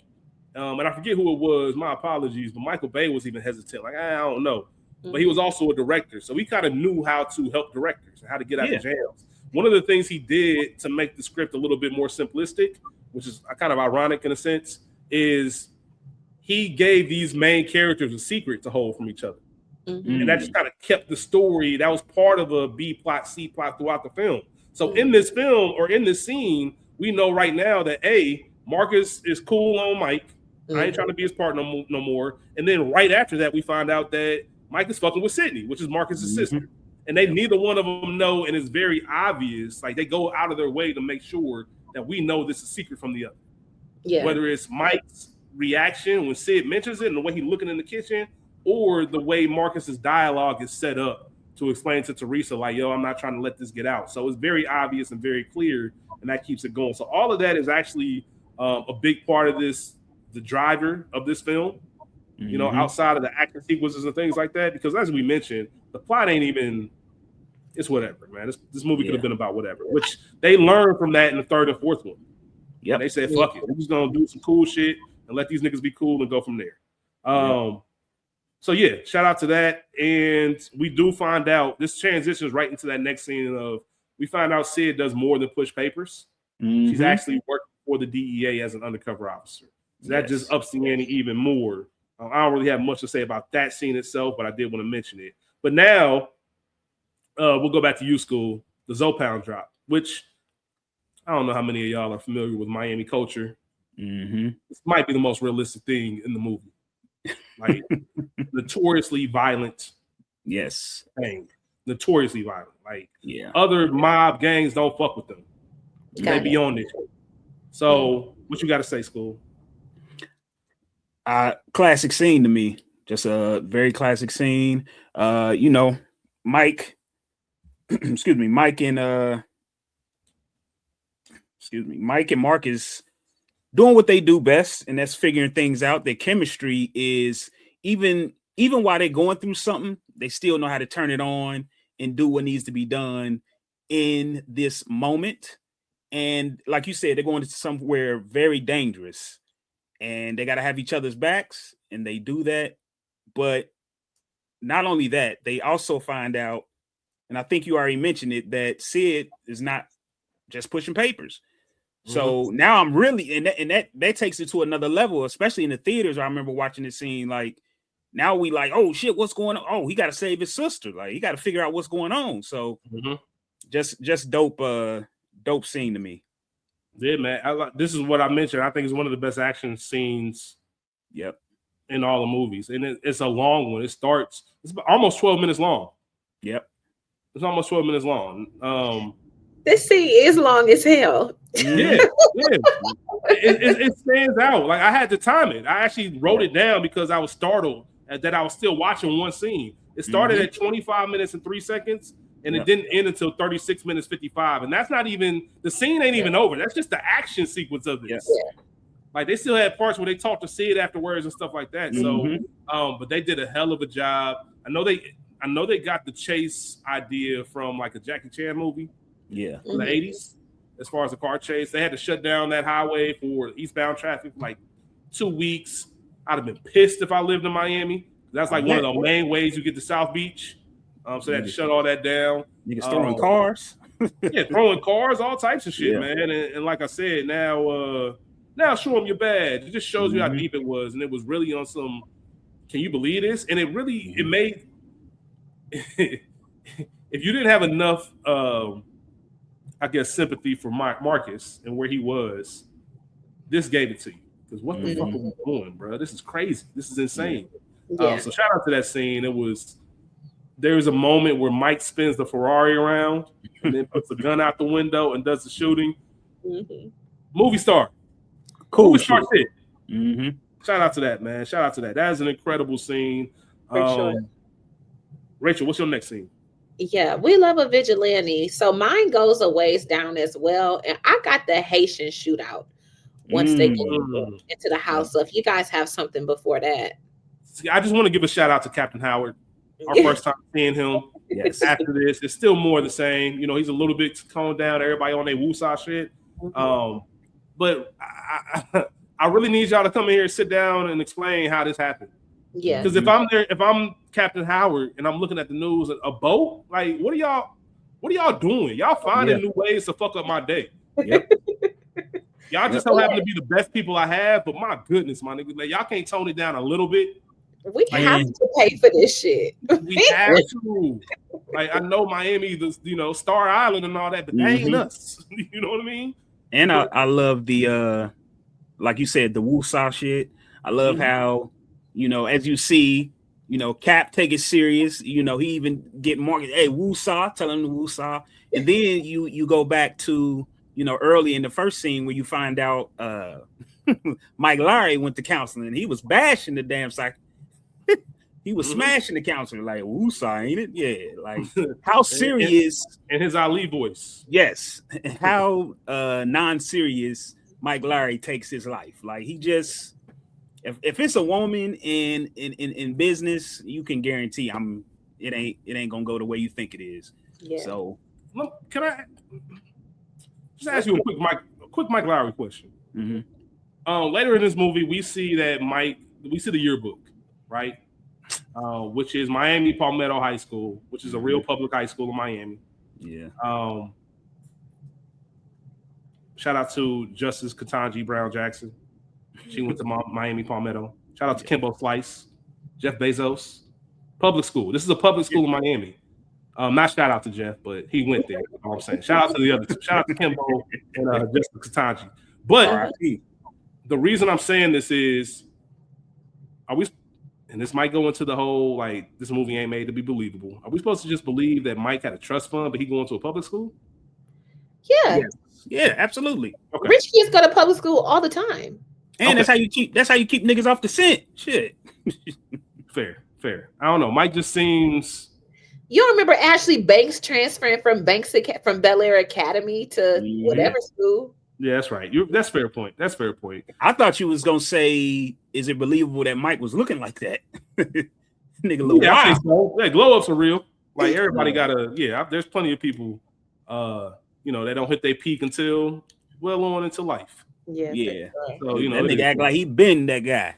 And I forget who it was. My apologies, but Michael Bay was even hesitant. Like, I don't know. But he was also a director, so he kind of knew how to help directors and how to get out of jams. One of the things he did to make the script a little bit more simplistic, which is kind of ironic in a sense, is he gave these main characters a secret to hold from each other. And that just kind of kept the story. That was part of a B plot, C plot throughout the film. So in this film or in this scene, we know right now that Marcus is cool on Mike. I ain't trying to be his partner no more. And then right after that, we find out that Mike is fucking with Sydney, which is Marcus's sister. And they neither one of them know, and it's very obvious. Like they go out of their way to make sure that we know this is secret from the other. Yeah. Whether it's Mike's reaction when Sid mentions it and the way he's looking in the kitchen, or the way Marcus's dialogue is set up to explain to Teresa, like, yo, I'm not trying to let this get out. So it's very obvious and very clear, and that keeps it going. So all of that is actually a big part of this, the driver of this film, you know, outside of the action sequences and things like that. Because as we mentioned, the plot ain't even, it's whatever, man. This movie could have been about whatever, which they learned from that in the third and fourth one. Yeah, they said, fuck it. We're just going to do some cool shit and let these niggas be cool and go from there. So yeah, shout out to that. And we do find out, this transitions right into that next scene of, we find out Sid does more than push papers. She's actually working for the DEA as an undercover officer. So that just ups the ante even more. I don't really have much to say about that scene itself, but I did want to mention it. But now we'll go back to U School, the Zopound drop, which I don't know how many of y'all are familiar with Miami culture. This might be the most realistic thing in the movie. Like notoriously violent. Thing. Notoriously violent. Like other mob gangs don't fuck with them. They be on this. So what you got to say, School? Classic scene to me. Just a very classic scene. You know, Mike Mike and Marcus doing what they do best, and that's figuring things out. Their chemistry is even while they're going through something, they still know how to turn it on and do what needs to be done in this moment. And like you said, they're going to somewhere very dangerous, and they got to have each other's backs, and they do that. But not only that, they also find out, and I think you already mentioned it, that Sid is not just pushing papers. So now I'm really, and that takes it to another level, especially in the theaters. I remember watching this scene, like now we like, oh shit, what's going on? Oh, he got to save his sister. Like he got to figure out what's going on. So just dope scene to me. Yeah, man. This is what I mentioned. I think it's one of the best action scenes. In all the movies, and it's a long one. It's almost 12 minutes long. It's almost 12 minutes long. This scene is long as hell. It stands out. Like I had to time it. I actually wrote it down because I was startled that I was still watching one scene. It started at 25 minutes and 3 seconds, and it didn't end until 36 minutes 55. And that's not even, the scene ain't even over. That's just the action sequence of this. Like they still had parts where they talked to Sid afterwards and stuff like that. So, but they did a hell of a job. I know they got the chase idea from like a Jackie Chan movie. In the 80s, as far as the car chase. They had to shut down that highway for eastbound traffic for like 2 weeks. I'd have been pissed if I lived in Miami. That's like one of the main ways you get to South Beach. So they had to shut all that down. Niggas throwing cars. Throwing cars, all types of shit, man. And like I said, now show them your badge. It just shows you how deep it was. And it was really on some, can you believe this? And it really, it made, if you didn't have enough, I guess, sympathy for Marcus and where he was, this gave it to you. Because what the fuck are we doing, bro? This is crazy. This is insane. So shout out to that scene. There was a moment where Mike spins the Ferrari around and then puts the gun out the window and does the shooting. Movie star. Cool. Movie star shit. Shout out to that, man. Shout out to that. That is an incredible scene. Rachel, what's your next scene? Yeah, we love a vigilante. So mine goes a ways down as well. And I got the Haitian shootout once they get into the house. So if you guys have something before that. See, I just want to give a shout out to Captain Howard. Our first time seeing him. After this, it's still more the same. You know, he's a little bit toned down. Everybody on their woosah shit. But I really need y'all to come in here and sit down and explain how this happened. Yeah. Because if I'm Captain Howard and I'm looking at the news, a boat, like what are y'all doing? Y'all finding new ways to fuck up my day. Y'all just so happen to be the best people I have, but my goodness, my nigga, like, y'all can't tone it down a little bit. We have to pay for this shit. We have to. Like, I know Miami, Star Island and all that, but that ain't us. You know what I mean? And I love the like you said, the woosah shit. I love how, as you see, Cap take it serious. He even get Morgan, hey, woosah, tell him the woosah. And then you go back to, early in the first scene where you find out Mike Lowery went to counseling and he was bashing the damn psych. He was smashing the counselor, like, woosah, ain't it? Yeah, like, how serious. In his Ali voice. Yes. How non-serious Mike Lowery takes his life. Like, he just, if it's a woman in business, you can guarantee it ain't gonna go the way you think it is. Yeah. So, look, can I just ask you a quick Mike Lowery question? Later in this movie, we see the yearbook, right? Which is Miami Palmetto High School, which is a real public high school in Miami. Yeah. Shout out to Justice Ketanji Brown Jackson. She went to Miami Palmetto. Shout out to Kimbo Slice, Jeff Bezos. Public school. This is a public school in Miami. Not shout out to Jeff, but he went there. You know what I'm saying. Shout out to the other two. Shout out to Kimbo and Justice Ketanji. But the reason I'm saying this is, and this might go into the whole, like, this movie ain't made to be believable. Are we supposed to just believe that Mike had a trust fund, but he going to a public school? Yeah. Yeah, absolutely. Okay. Rich kids go to public school all the time. And that's how you keep niggas off the scent. Shit. Fair. I don't know. Mike just seems. You don't remember Ashley Banks transferring from Bel Air Academy to whatever school? Yeah, that's right. That's fair point. I thought you was gonna say, is it believable that Mike was looking like that? Nigga, look wild. I think so. Yeah, glow ups are real. Like, everybody there's plenty of people, they don't hit their peak until well on into life. Yeah. So that nigga act like he been that guy.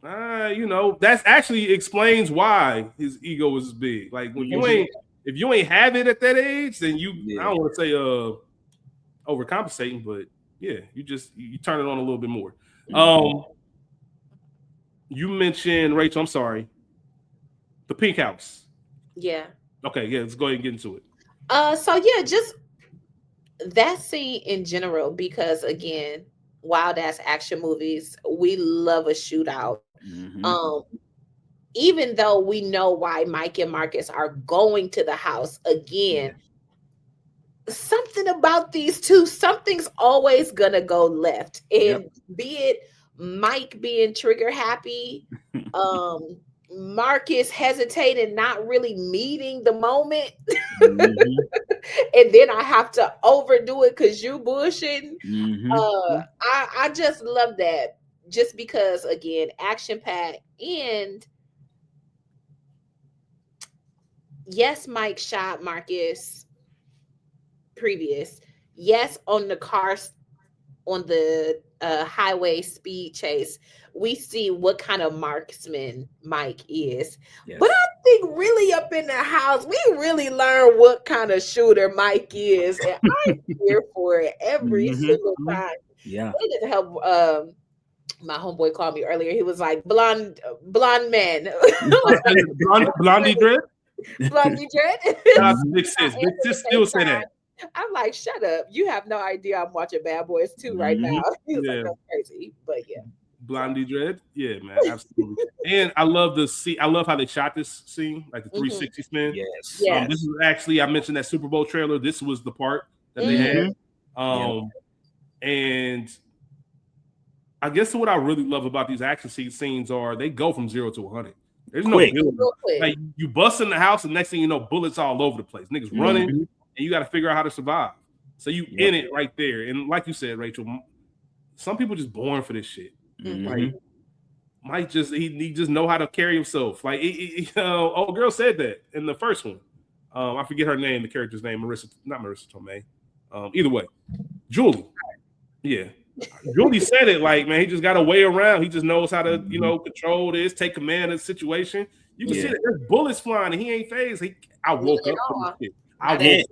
That actually explains why his ego was big. Like, when if you ain't have it at that age, then I don't want to say overcompensating, but yeah, you turn it on a little bit more. You mentioned, Rachel, I'm sorry, the pink house. Yeah. Okay, yeah, let's go ahead and get into it. So yeah, just that scene in general, because again, wild ass action movies, we love a shootout. Even though we know why Mike and Marcus are going to the house again, something about these two, something's always gonna go left. And be it Mike being trigger happy, Marcus hesitating, not really meeting the moment, and then I have to overdo it because you bullshitting. I just love that, just because, again, action packed. And yes, Mike shot Marcus previous. Yes, on the cars, on the highway speed chase, we see what kind of marksman Mike is. But I think really up in the house, we really learn what kind of shooter Mike is. And I'm here for it every single time. Yeah. It didn't help. My homeboy called me earlier. He was like, blonde man. Blondie Dread? Blondie Dread? Big sis still say that. I'm like, shut up. You have no idea I'm watching Bad Boys 2 right now. He was like, that's crazy. But yeah. Blondie Dread? Yeah, man, absolutely. And I love how they shot this scene, like the 360 spin. Yes. This is actually, I mentioned that Super Bowl trailer. This was the part that they had. And I guess what I really love about these action scenes are they go from 0 to 100. There's no building. Like, you bust in the house, and next thing you know, bullets all over the place. Niggas running, and you got to figure out how to survive. So you in it right there. And like you said, Rachel, some people just born for this shit. Like, Mike he just know how to carry himself. Like, old girl said that in the first one. I forget her name, the character's name, not Marissa Tomei. Either way, Julie. Yeah. Julie said it, like, man, he just got a way around. He just knows how to, control this, take command of the situation. You can see that there's bullets flying and he ain't phased. I woke up from this shit.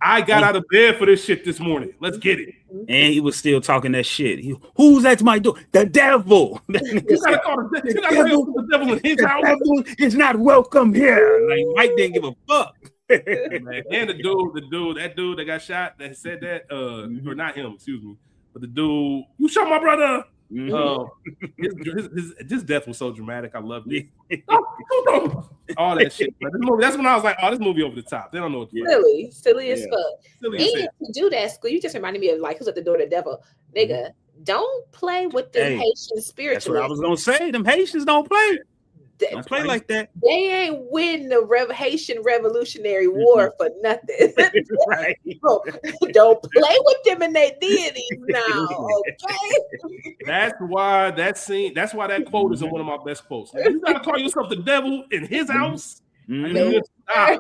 I got out of bed for this shit this morning. Let's get it. And he was still talking that shit. Who's at my door? The devil. You gotta call the devil in his house. The devil is not welcome here. Like Mike didn't give a fuck. Man. And that dude that got shot that said that, or not him, excuse me, but the dude, you shot my brother. His death was so dramatic. I loved it. All that shit. But this movie, that's when I was like, oh, this movie over the top. They don't know what to do. Silly as fuck. Silly and to do that, school, you just reminded me of like who's at the door, the devil, nigga. Don't play with the Haitian spiritualists. That's what I was gonna say. Them Haitians don't play. Don't play like that. They ain't win the Haitian Revolutionary War for nothing. Right. Don't play with them and their deities now. Okay. That's why that quote is one of my best quotes. Like, you gotta call yourself the devil in his house. Stop,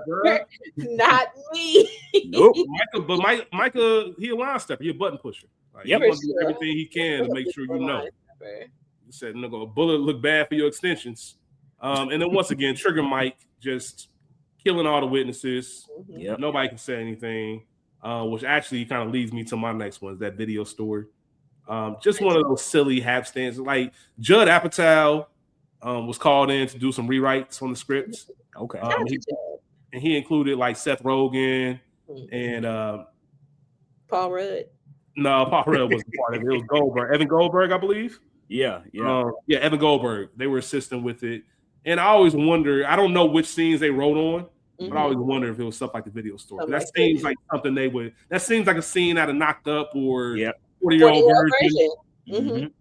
not me. Nope. Micah, he a line stepper, he a button pusher. Like, he wants to do everything he can to make sure you know. He said, "Nigga, a bullet look bad for your extensions." And then once again, Trigger Mike just killing all the witnesses. Nobody can say anything, which actually kind of leads me to my next one, that video story. Just one of those silly hapstance. Like Judd Apatow was called in to do some rewrites on the scripts. Okay. And he included like Seth Rogen and Paul Rudd. No, Paul Rudd wasn't part of it. It was Goldberg, Evan Goldberg, I believe. Yeah, Evan Goldberg. They were assisting with it. And I always wonder, I don't know which scenes they wrote on, but I always wonder if it was stuff like the video story. That seems like something that seems like a scene out of Knocked Up or 40-year-old version.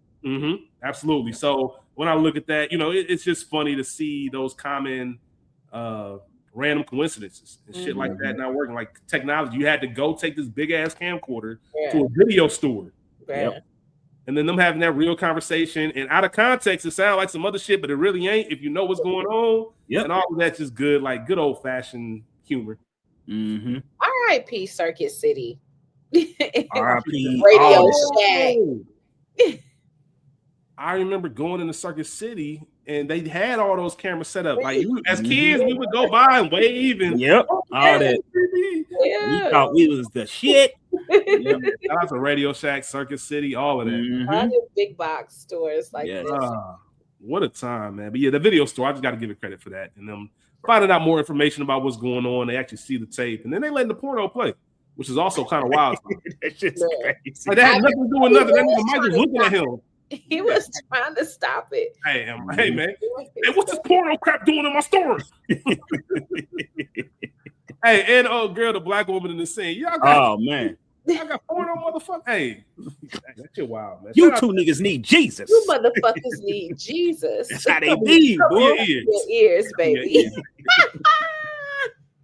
Absolutely. So when I look at that, it's just funny to see those common random coincidences and shit like that not working. Like technology, you had to go take this big ass camcorder to a video store. And then them having that real conversation, and out of context, it sounds like some other shit, but it really ain't. If you know what's going on, and all of that's just good, like good old fashioned humor. R.I.P. Circuit City. R.I.P. Radio Shack. I remember going into Circuit City, and they had all those cameras set up. Like as kids, we would go by and wave and all that. We thought we was the shit. Shout out to Radio Shack, Circuit City, all of that. All the big box stores like what a time, man. But the video store, I just got to give it credit for that. And them finding out more information about what's going on. They actually see the tape, and then they letting the porno play, which is also kind of wild. That's just crazy. Like that had nothing to do with nothing. That nigga Mike was looking at him. He was trying to stop it. Hey, man. Hey, what's this porno crap doing in my store? Hey, and girl, the black woman in the scene. Man. I got porno, motherfucker. Hey, that shit wild, man. You two niggas need Jesus. You motherfuckers need Jesus. That's how they be, boy. Your ears, baby.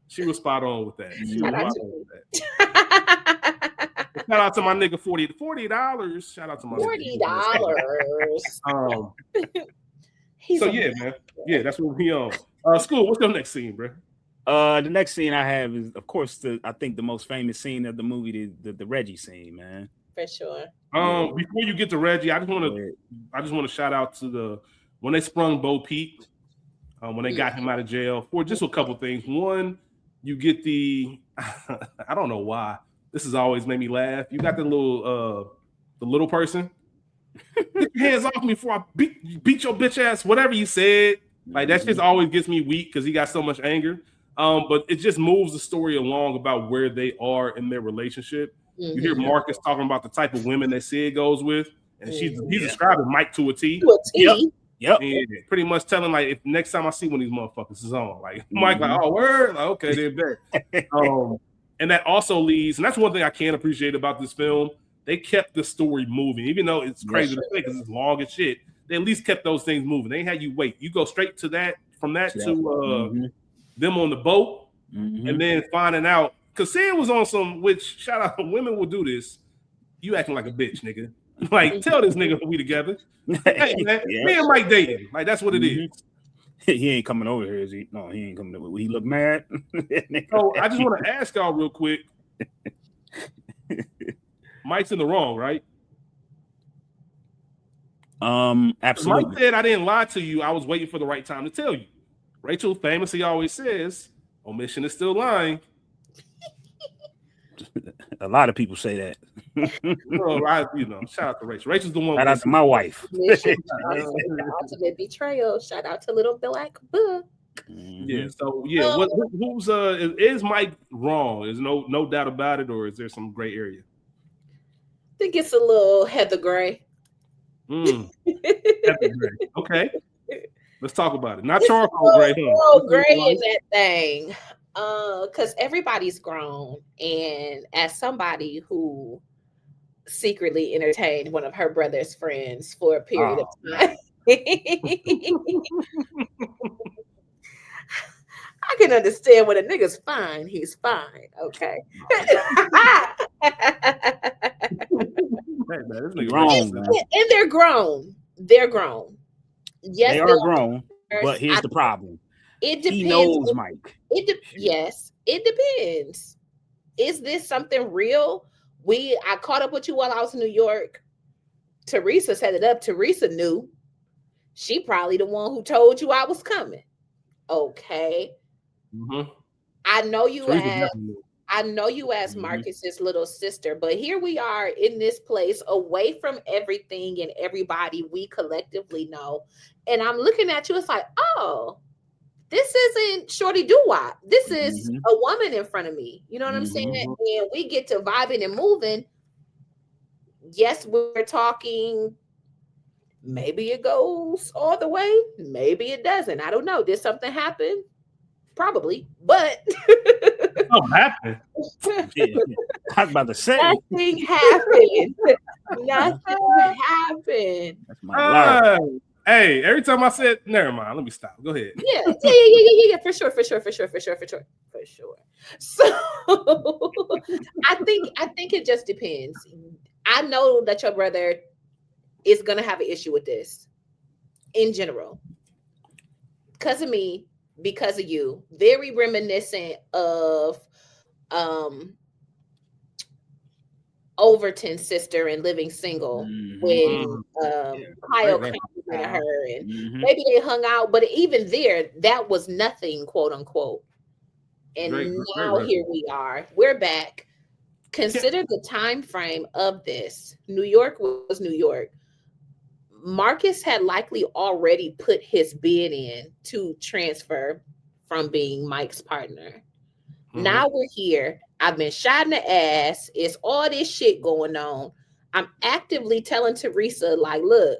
She was spot on with that. Shout out to my nigga $40. Shout out to my $40. So yeah, man. Yeah, that's what we on. School, what's your next scene, bro? The next scene I have is, of course, I think the most famous scene of the movie, the Reggie scene, man. For sure. Before you get to Reggie, I just want to shout out to when they sprung Bo Peep, when they got him out of jail for just a couple things. One, you get I don't know why. This has always made me laugh. You got the little person. Get your hands off me before I beat your bitch ass. Whatever you said, like that just always gets me weak because he got so much anger. But it just moves the story along about where they are in their relationship. You hear Marcus talking about the type of women that Sid goes with, and he's describing Mike to a T. Yep. And pretty much telling like, if next time I see one of these motherfuckers is on, like Mike, like, oh word, like, okay, they're bet. And that also leads, and that's one thing I can't appreciate about this film. They kept the story moving, even though it's crazy to say because it's long as shit. They at least kept those things moving. They had you wait. You go straight to that, from that to them on the boat, and then finding out because Sam was on some. Which shout out, women will do this. You acting like a bitch, nigga. Like tell this nigga we together. Hey man, me and Mike dating. Like that's what it is. He ain't coming over here, is he? No, he ain't coming over. He look mad. So I just want to ask y'all real quick. Mike's in the wrong, right? Absolutely. Mike said I didn't lie to you. I was waiting for the right time to tell you. Rachel famously always says, "Omission is still lying." A lot of people say that. Shout out to Rachel. Rachel's the one. Shout out to my wife. The ultimate betrayal. Shout out to Little Black Book. Yeah. So yeah, who's is Mike wrong? There's no doubt about it, or is there some gray area? I think it's a little Heather Gray. Heather Gray. Okay. Let's talk about it. Not charcoal gray. Gray in that thing. Because everybody's grown, and as somebody who secretly entertained one of her brother's friends for a period of time, I can understand when a nigga's fine, he's fine. Okay. Wrong, and they're grown. They're grown. Yes, they are grown. But here's the problem. It depends. He knows Mike. Yes, it depends. Is this something real? I caught up with you while I was in New York. Teresa set it up. Teresa knew. She probably the one who told you I was coming. Okay. Mm-hmm. I know you as Marcus's little sister, but here we are in this place away from everything and everybody we collectively know. And I'm looking at you, it's like, oh, this isn't Shorty Doo-Wop. This is a woman in front of me. You know what I'm saying? And we get to vibing and moving. Yes, we're talking. Maybe it goes all the way. Maybe it doesn't. I don't know. Did something happen? Probably, but something happened. Yeah. I was about to say nothing happened. Nothing happened. That's my Hey, every time I said, never mind. Let me stop. Go ahead. Yeah. For sure. So I think it just depends. I know that your brother is gonna have an issue with this in general. Because of me. Because of you, very reminiscent of Overton's sister in Living Single when Kyle came to her and maybe they hung out, but even there, that was nothing, quote unquote. And now here we are. We're back. Consider the time frame of this. New York was New York. Marcus had likely already put his bid in to transfer from being Mike's partner. Now we're here. I've been shot in the ass. It's all this shit going on. I'm actively telling Teresa, like, look,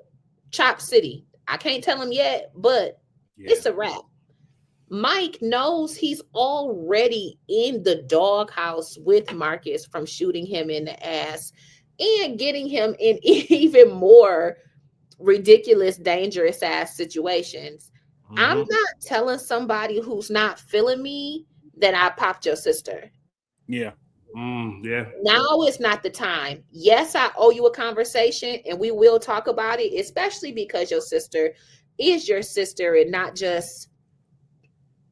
Chop City. I can't tell him yet, but it's a wrap. Mike knows he's already in the doghouse with Marcus from shooting him in the ass and getting him in even more ridiculous, dangerous ass situations. I'm not telling somebody who's not feeling me that I popped your sister. Yeah. Now is not the time. Yes, I owe you a conversation and we will talk about it, especially because your sister is your sister and not just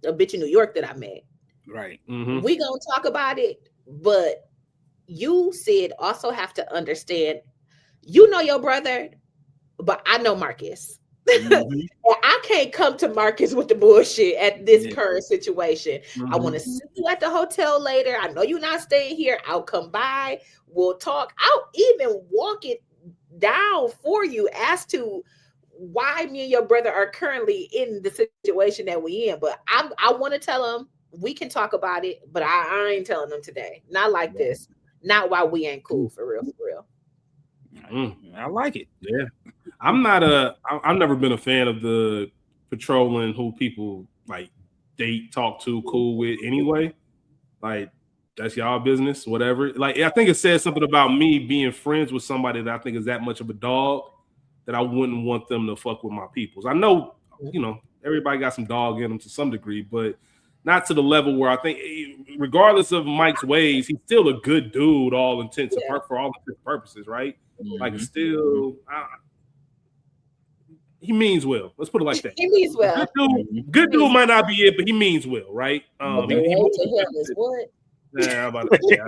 a bitch in New York that I met. Right. We gonna talk about it, but you said also have to understand, you know your brother, but I know Marcus. I can't come to Marcus with the bullshit at this current situation. I want to see you at the hotel later. I know you're not staying here. I'll come by. We'll talk. I'll even walk it down for you as to why me and your brother are currently in the situation that we in. But I want to tell him we can talk about it, but I ain't telling them today. Not like this. Not while we ain't cool, for real. I like it. Yeah. I've never been a fan of the patrolling who people like date, talk to, cool with anyway. Like, that's y'all business, whatever. Like, I think it says something about me being friends with somebody that I think is that much of a dog that I wouldn't want them to fuck with my peoples. I know, everybody got some dog in them to some degree, but not to the level where I think, regardless of Mike's ways, he's still a good dude, all intents and for all intents and purposes, right? Like, still, he means well. Let's put it like that. He means well. Good dude might not be it, but he means well, right? To him is what? Yeah, I'm about to say.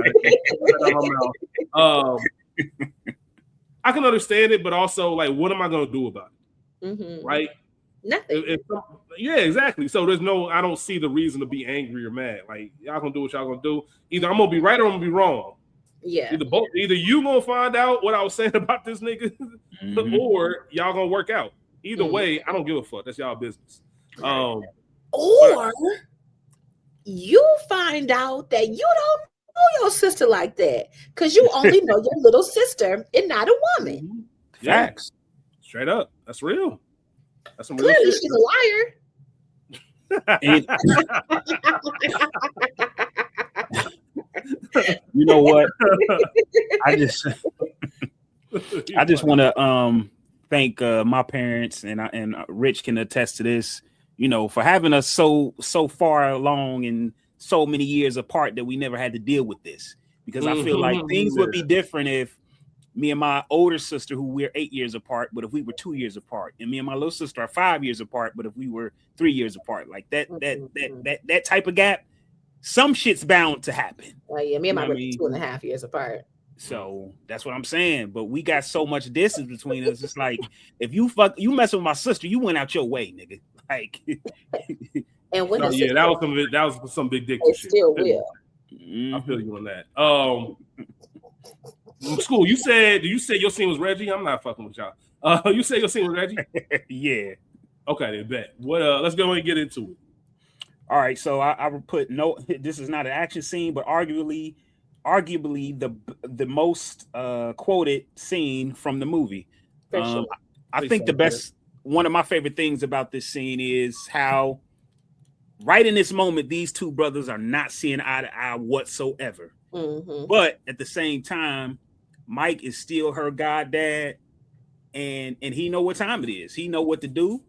I can understand it, but also, like, what am I going to do about it? Right? Nothing. Yeah, exactly. So I don't see the reason to be angry or mad. Like, y'all gonna do what y'all gonna do. Either I'm gonna be right or I'm gonna be wrong. Yeah. Either you gonna find out what I was saying about this nigga, or y'all gonna work out. Either way, I don't give a fuck. That's y'all business. Or you find out that you don't know your sister like that because you only know your little sister and not a woman. Facts. Straight up. That's real. That's some Clearly, real shit. she's a liar. You know what? I just want to thank my parents, and Rich can attest to this. You know, for having us so far along and so many years apart that we never had to deal with this. Because I feel like things would be different if me and my older sister, who we're 8 years apart, but if we were 2 years apart, and me and my little sister are 5 years apart, but if we were 3 years apart, like that type of gap, some shit's bound to happen. Yeah, me and my brother 2.5 years apart. So that's what I'm saying. But we got so much distance between us. It's like if you mess with my sister, you went out your way, nigga. Like, and when that was some big dick shit. Still will. I feel you on that. School, you said your scene was Reggie. I'm not fucking with y'all. You said your scene was Reggie. Yeah. Okay, then bet. What? Let's go and get into it. All right. So I would put this is not an action scene, but arguably the most quoted scene from the movie. Sure. I think one of my favorite things about this scene is how right in this moment, these two brothers are not seeing eye to eye whatsoever. But at the same time, Mike is still her goddad, and he know what time it is. He know what to do.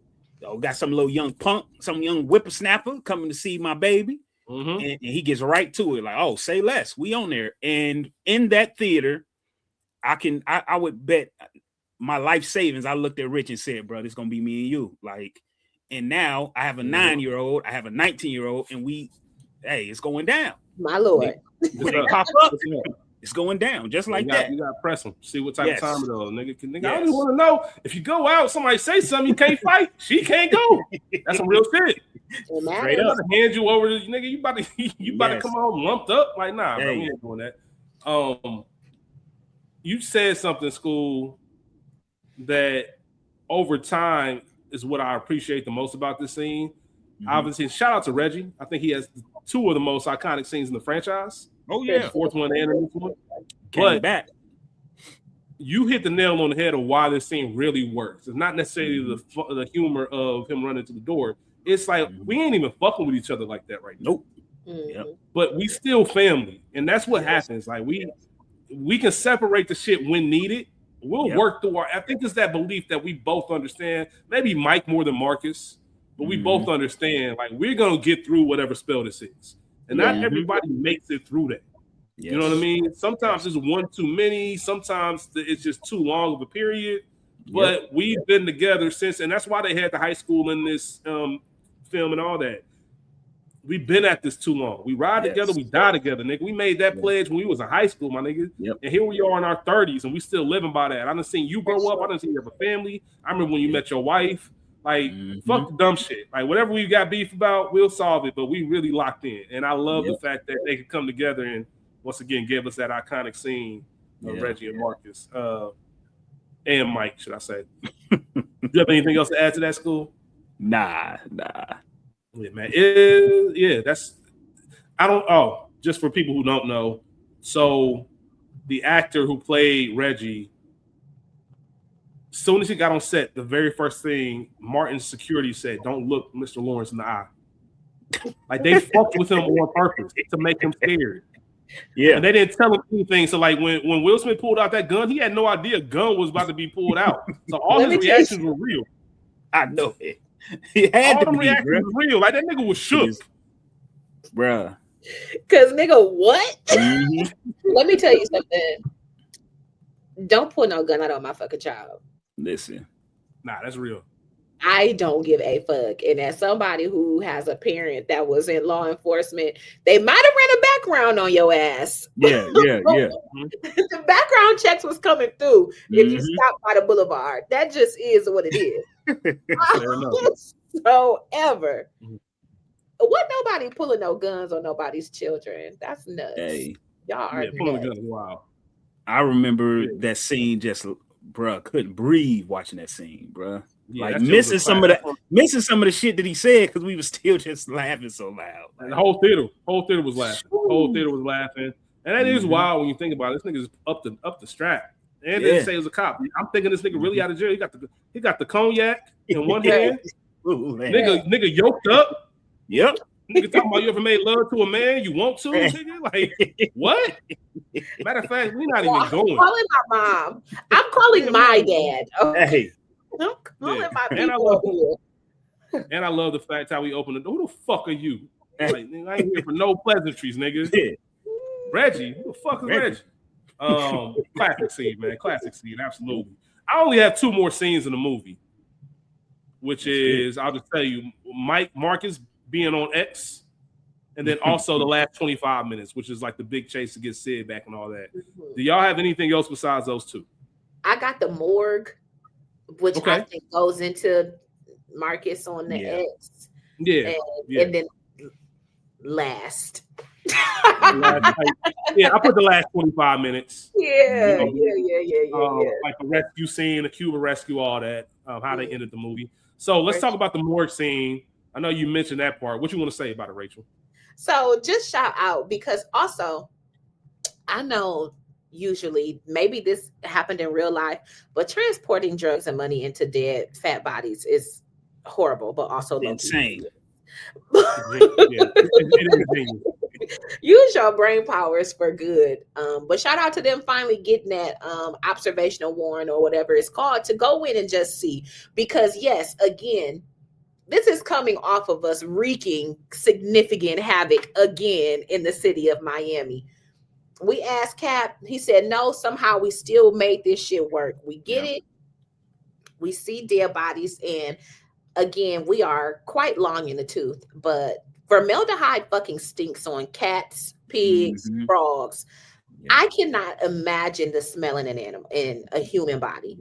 Got some little young punk, some young whippersnapper coming to see my baby. And he gets right to it, like, oh, say less. We on there. And in that theater, I would bet my life savings. I looked at Rich and said, bro, it's gonna be me and you. Like, and now I have a 9-year-old, I have a 19-year-old, and it's going down. My Lord. When they pop up, it's going down just like that. You gotta press them. See what type of time it is, nigga. I don't want to know if you go out, somebody say something, you can't fight. She can't go. That's some real shit. Straight up, hand you over to nigga. You about to come home lumped up? Like, nah, bro, we ain't doing that. You said something, School, that over time is what I appreciate the most about this scene. Obviously, shout out to Reggie. I think he has 2 of the most iconic scenes in the franchise. Oh yeah, the 4th one and the 5th one. But back, you hit the nail on the head of why this scene really works. It's not necessarily the humor of him running to the door. It's like we ain't even fucking with each other like that right now. Nope. But we still family, and that's what happens. Like we can separate the shit when needed. We'll work through I think it's that belief that we both understand. Maybe Mike more than Marcus, but we both understand. Like, we're gonna get through whatever spell this is. And not everybody makes it through that. Yes. You know what I mean? Sometimes it's one too many. Sometimes it's just too long of a period. But we've been together since, and that's why they had the high school in this film and all that. We've been at this too long. We ride together, we die together, nigga. We made that pledge when we was in high school, my nigga. And here we are in our 30s, and we still living by that. I done seen you grow up. I done seen you have a family. I remember when you met your wife. Like, fuck the dumb shit. Like, whatever we got beef about, we'll solve it. But we really locked in. And I love the fact that they could come together and, once again, give us that iconic scene of Reggie and Marcus. And Mike, should I say. Do you have anything else to add to that, School? Nah. Yeah, man. Just for people who don't know. So, the actor who played Reggie, as soon as he got on set, the very first thing Martin's security said, don't look Mr. Lawrence in the eye. Like, they fucked with him on purpose to make him scared. Yeah. And they didn't tell him anything. So, like, when Will Smith pulled out that gun, he had no idea a gun was about to be pulled out. So all his reactions were real. I know it. He had all to be reactions were real. Like, that nigga was shook. Bruh. Because, nigga, what? Let me tell you something. Don't pull no gun out on my fucking child. Listen. Nah, that's real. I don't give a fuck. And as somebody who has a parent that was in law enforcement, they might have ran a background on your ass. Yeah. The background checks was coming through if you stop by the boulevard. That just is what it is. Whatsoever. What nobody pulling no guns on nobody's children. That's nuts. Hey. Y'all are pulling the gun. Wow. I remember that scene. Just bruh, couldn't breathe watching that scene, bruh. Yeah, like missing some of the shit that he said because we were still just laughing so loud. And the whole theater was laughing. The whole theater was laughing. And that is wild when you think about it. This nigga's up the strap. And they say he was a cop. I'm thinking this nigga really out of jail. He got the cognac in one hand. Nigga yoked up. Yep. Nigga talking about you ever made love to a man you want to, nigga? Like, what? Matter of fact, we're not even going. I'm calling my mom. I'm calling my dad. Okay. Hey. I'm calling my people. And I love the fact how we opened the door. Who the fuck are you? Like, nigga, I ain't here for no pleasantries, nigga. Reggie, who the fuck is Reggie? Classic scene, man. Classic scene, absolutely. I only have 2 more scenes in the movie, which is, I'll just tell you, Marcus being on X, and then also the last 25 minutes, which is like the big chase to get Sid back and all that. Do y'all have anything else besides those 2? I got the morgue, which I think goes into Marcus on the X. Yeah. And then last. I put the last 25 minutes. Yeah. Like the rescue scene, the Cuba rescue, all that, how they ended the movie. So let's talk about the morgue scene. I know you mentioned that part. What you want to say about it, Rachel? So just shout out, because also I know usually maybe this happened in real life, but transporting drugs and money into dead fat bodies is horrible, but also insane. Use your brain powers for good. But shout out to them finally getting that observational warrant or whatever it's called to go in and just see, because yes, again, this is coming off of us wreaking significant havoc again in the city of Miami. We asked Cap, he said no, somehow we still made this shit work. We get it. We see dead bodies, and again, we are quite long in the tooth, but formaldehyde fucking stinks on cats, pigs, frogs. I cannot imagine the smell in an animal, in a human body.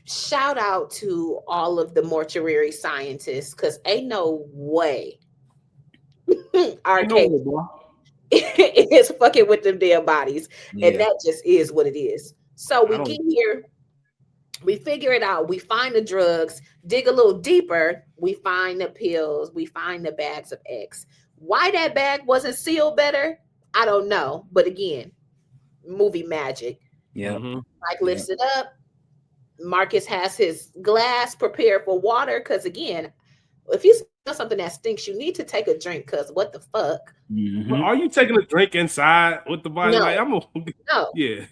Shout out to all of the mortuary scientists, because ain't no way our case is fucking with them damn bodies. And that just is what it is. So we get here, we figure it out, we find the drugs, dig a little deeper, we find the pills, we find the bags of X. Why that bag wasn't sealed better, I don't know. But again, movie magic. Mike lifts it up. Marcus has his glass prepared for water, because again, if you smell something that stinks, you need to take a drink, because what the fuck? Well, are you taking a drink inside with the body? No. Like, No. Yeah.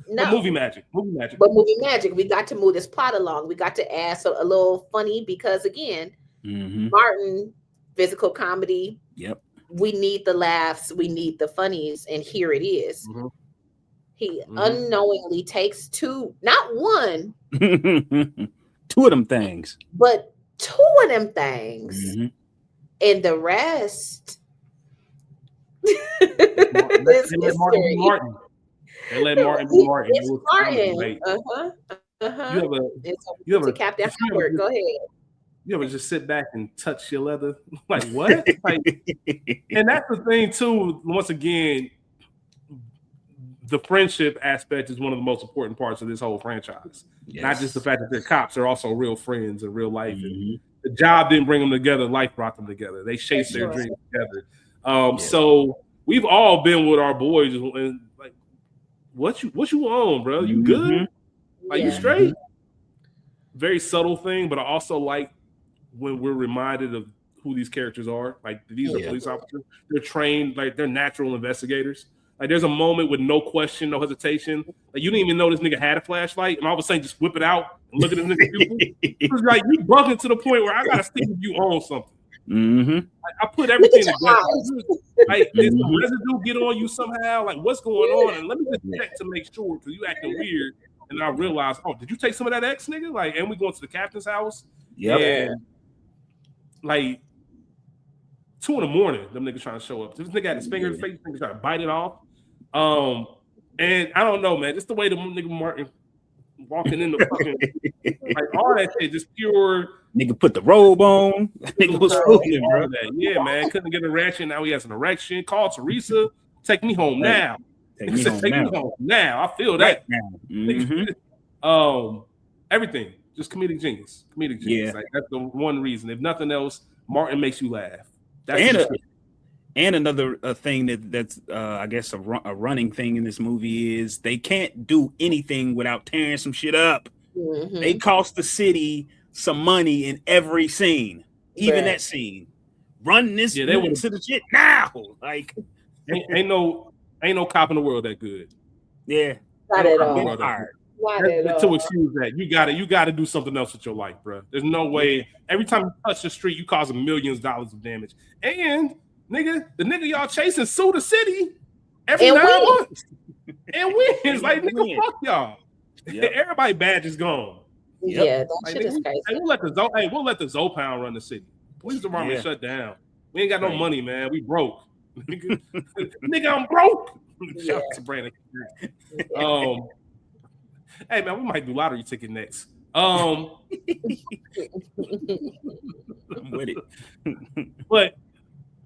No. But movie magic. But movie magic. We got to move this plot along. We got to add a little funny, because again, Martin, physical comedy. We need the laughs. We need the funnies. And here it is. He unknowingly takes 2, not 1. 2 of them things. But 2 of them things. And the rest is Martin. They let Martin be Martin. It's Martin. You have a Captain Howard. Go ahead. You ever just sit back and touch your leather? Like, what? Like, and that's the thing, too. Once again, the friendship aspect is one of the most important parts of this whole franchise. Not just the fact that they're cops, they're also real friends in real life. And the job didn't bring them together, life brought them together. They chased their dreams together. So we've all been with our boys and like, what you on, bro? You good? Like, you straight? Very subtle thing, but I also like when we're reminded of who these characters are. Like, these are police officers. They're trained, like, they're natural investigators. Like, there's a moment with no question, no hesitation. Like, you didn't even know this nigga had a flashlight, and all of a sudden just whip it out and look at this nigga. It's like, you bugging to the point where I gotta see if you own something. Like, I put everything together. Like, did the residue get on you somehow? Like, what's going on? And let me just check to make sure, because you acting weird. and I realized, oh, did you take some of that X, nigga? Like, and we going to the captain's house. Yep. And like 2 a.m, them niggas trying to show up. This nigga had his finger in his face, nigga trying to bite it off. And I don't know, man. Just the way the nigga Martin walking in the fucking like all that shit, just pure. Nigga put the robe on. Nigga was fooling, bro. Yeah, man. Couldn't get an erection. Now he has an erection. Call Teresa. Take me home now. Take me home now. I feel that. Right now. Everything. Just comedic genius. Yeah. Like, that's the one reason. If nothing else, Martin makes you laugh. That's and another thing that's I guess a running thing in this movie is they can't do anything without tearing some shit up. Mm-hmm. They cost the city some money in every scene, even that scene. Run this to the shit now. Like ain't no cop in the world that good. Yeah, not at all. To excuse that, you gotta do something else with your life, bro. There's no way. Every time you touch the street, you cause millions of dollars of damage. And the nigga y'all chasing sue the city every 9 months and wins. Like nigga, fuck y'all. Yep. Everybody badge is gone. Yeah, that shit is crazy. Hey, we'll let the Zopound run the city. Police department shut down. We ain't got no money, man. We broke. Nigga, I'm broke. Shout out to Brandon. Hey man, we might do lottery ticket next. I'm with it. But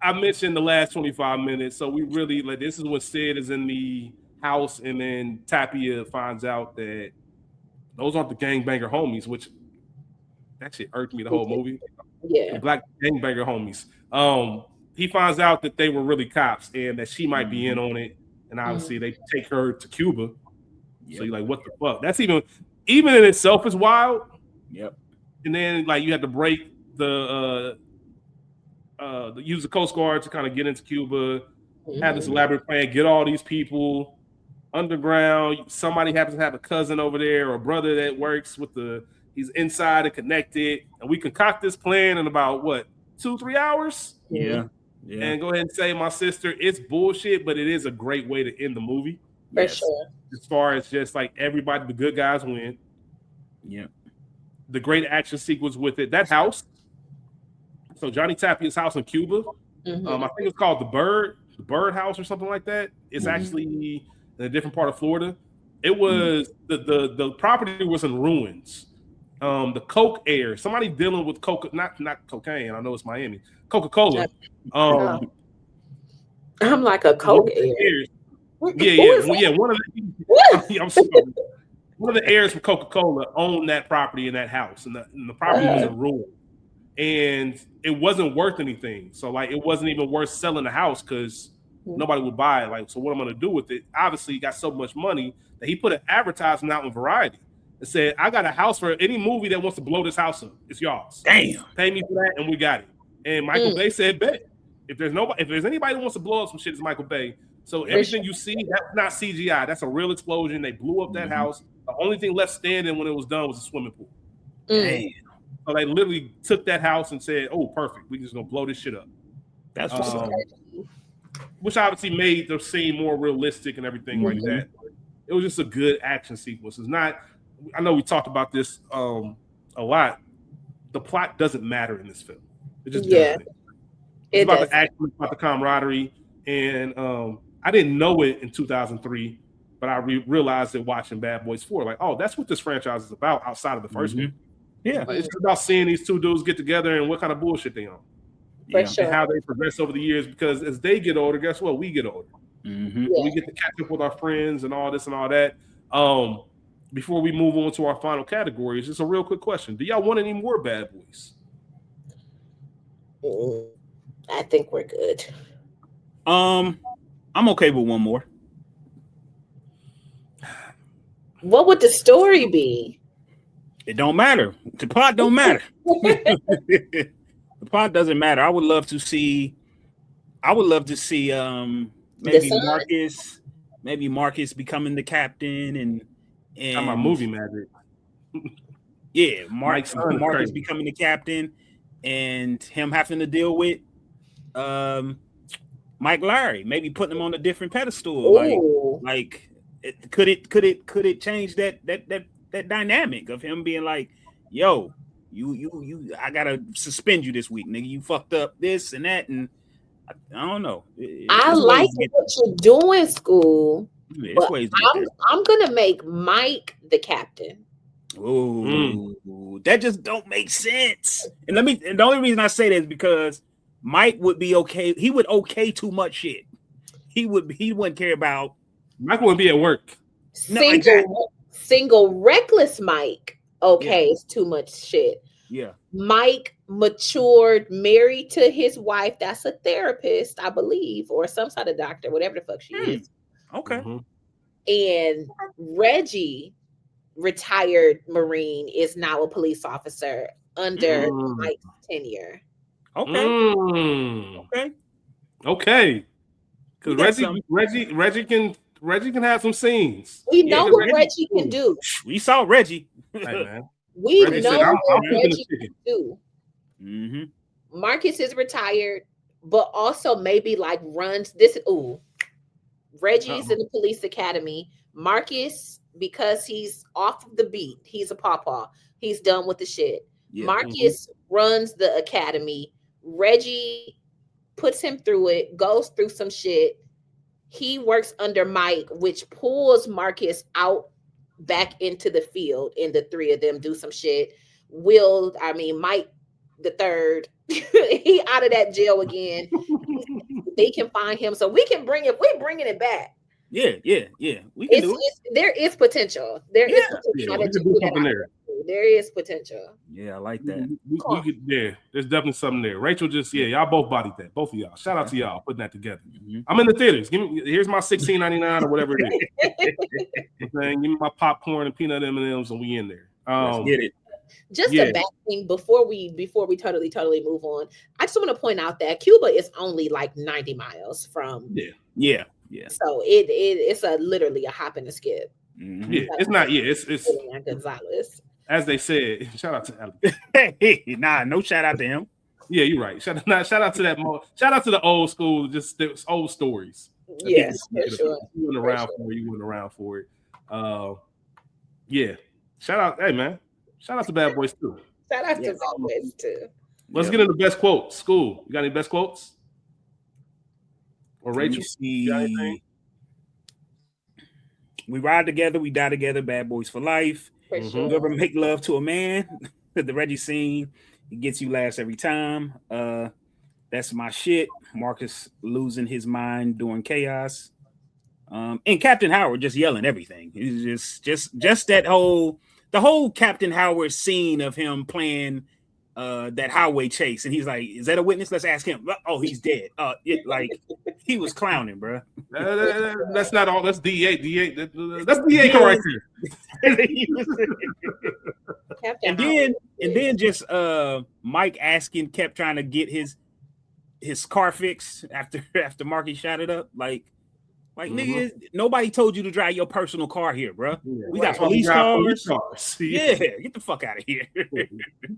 I mentioned the last 25 minutes, so we really like this is when Sid is in the house, and then Tapia finds out that those aren't the gangbanger homies, which that shit irked me the whole movie. Yeah, the black gangbanger homies. He finds out that they were really cops and that she might be in on it, and obviously they take her to Cuba. Yep. So you're like, what the fuck? That's even in itself is wild. Yep. And then like you have to break use the Coast Guard to kind of get into Cuba, have this elaborate plan, get all these people underground. Somebody happens to have a cousin over there or a brother that works with he's inside and connected, and we concoct this plan in about 2-3 hours. Yeah. And go ahead and say, my sister, it's bullshit, but it is a great way to end the movie. For sure. As far as just like everybody, the good guys win. Yeah. The great action sequence with it. That house. So Johnny Tapia's house in Cuba. I think it's called the Bird House or something like that. It's actually in a different part of Florida. It was the property was in ruins. The coke air, somebody dealing with not cocaine. I know it's Miami. Coca-Cola. I'm like a coke air. Yeah. One of the heirs from Coca-Cola owned that property in that house, and the property was in ruin, and it wasn't worth anything. So like, it wasn't even worth selling the house because nobody would buy it. Like, so what I'm gonna do with it? Obviously, he got so much money that he put an advertisement out in Variety and said, "I got a house for any movie that wants to blow this house up. It's y'all's. Damn, pay me for that, and we got it." And Michael Bay said, "Bet. If there's anybody that wants to blow up some shit, it's Michael Bay." So everything you see, that's not CGI. That's a real explosion. They blew up that house. The only thing left standing when it was done was a swimming pool. Damn. So they literally took that house and said, "Oh, perfect. We're just gonna blow this shit up." That's what's up. Which obviously made the scene more realistic and everything like that. It was just a good action sequence. It's not. I know we talked about this a lot. The plot doesn't matter in this film. It just doesn't. It's about the action, it's about the camaraderie, and I didn't know it in 2003, but I realized it watching Bad Boys 4. Like, oh, that's what this franchise is about outside of the first one. Yeah, it's about seeing these two dudes get together and what kind of bullshit they on. For sure. And how they progress over the years, because as they get older, guess what? We get older. We get to catch up with our friends and all this and all that. Before we move on to our final categories, just a real quick question. Do y'all want any more Bad Boys? I think we're good. I'm okay with one more. What would the story be? It don't matter. The plot don't matter. The plot doesn't matter. I would love to see maybe Marcus becoming the captain and I'm a movie magic. Yeah, Marcus becoming the captain and him having to deal with Mike Lowery, maybe putting him on a different pedestal. Ooh. Like could it change that dynamic of him being like, yo, you I gotta suspend you this week, nigga. You fucked up this and that, and I don't know. I like what you're doing, School. But I'm gonna make Mike the captain. Ooh, that just don't make sense. And the only reason I say that is because Mike would be okay. He would okay too much shit. He wouldn't care about. Mike wouldn't be at work. Single reckless Mike is too much shit. Yeah. Mike matured, married to his wife. That's a therapist, I believe, or some sort of doctor, whatever the fuck she is. Okay. Mm-hmm. And Reggie, retired Marine, is now a police officer under Mike's tenure. Okay. Because Reggie can have some scenes. We know what Reggie can do. We saw Reggie. Hey, man. We know what Reggie can do. Mm-hmm. Marcus is retired, but also maybe like runs this. Reggie's in the police academy. Marcus, because he's off of the beat, he's a pawpaw. He's done with the shit. Yeah. Marcus runs the academy. Reggie puts him through it, goes through some shit. He works under Mike, which pulls Marcus out back into the field, and the three of them do some shit. Mike the third, he out of that jail again. They can find him, so we can bring it. We're bringing it back. Yeah. We can do it. There is potential. There is potential. There is potential. Yeah, I like that. There's definitely something there. Rachel y'all both bodied that. Both of y'all. Shout out to y'all putting that together. Mm-hmm. I'm in the theaters. Here's my $16.99 or whatever it is. Give me my popcorn and peanut M&Ms, and we in there. Let's get it. Just a back thing before we totally move on. I just want to point out that Cuba is only like 90 miles from. Yeah. So it's literally a hop and a skip. Mm-hmm. Yeah, it's not. Yeah, it's Gonzalez. As they said, shout out to Ali. Hey, no shout out to him. Yeah, you're right. Shout out to that. Shout out to the old school, just the old stories. Yes, for sure. You went around for it. Yeah. Shout out, hey man. Shout out to Bad Boys too. Shout out to Bad Boys too. Let's get into best quotes. School, you got any best quotes? Or Rachel? We ride together, we die together. Bad Boys for life. For sure. You ever make love to a man? The Reggie scene, it gets you laughs every time. That's my shit. Marcus losing his mind doing chaos. And Captain Howard just yelling everything. He's just that whole Captain Howard scene of him playing that highway chase, and he's like, "Is that a witness? Let's ask him." Oh, he's dead. He was clowning, bro. That's not all. That's DA. That's DA character. And then just Mike kept trying to get his car fixed after Marky shot it up. Like nigga, nobody told you to drive your personal car here, bro. Yeah, we got police cars. Yeah, get the fuck out of here. You're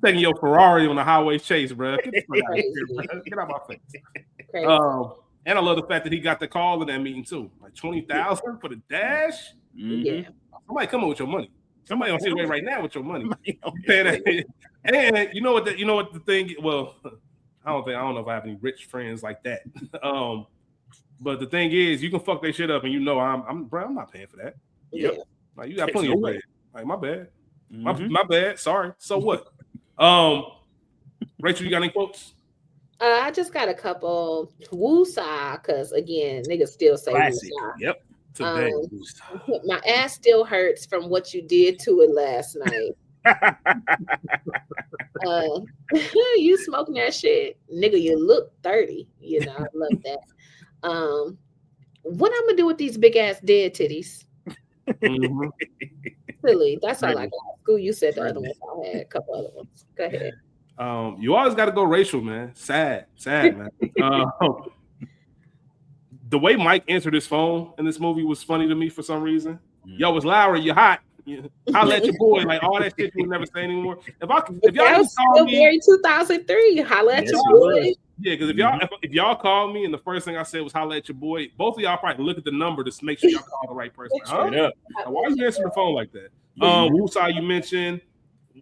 taking your Ferrari on the highway chase, bro. Get the fuck out of here, bro. Get out my face. And I love the fact that he got the call in that meeting too. Like 20,000 for the dash. Mm-hmm. Yeah. Somebody come up with your money. Somebody on his way right now with your money. And you know what the thing. Well, I don't know if I have any rich friends like that. But the thing is, you can fuck that shit up, and you know I'm not paying for that. Yep. Like you got plenty of bread. Like my bad. My bad. Sorry. So what? Rachel, you got any quotes? I just got a couple. Woo-sa, because again, niggas still say woo-sa. Yep. Today. My ass still hurts from what you did to it last night. You smoking that shit, nigga. You look 30. You know, I love that. What I'm gonna do with these big ass dead titties? Mm-hmm. Silly. That's all I got. School, you said the other ones. I had a couple other ones. Go ahead. You always got to go racial, man. Sad, man. The way Mike answered his phone in this movie was funny to me for some reason. Yo, it's Lowery, you're hot. I'll let your boy, like all that shit you would never say anymore. If y'all was still married 2003, holla at your boy. Yeah, because if y'all called me and the first thing I said was holla at your boy, both of y'all probably look at the number to make sure y'all call the right person. Straight up. Why are you answering the phone like that? Wusa, you mentioned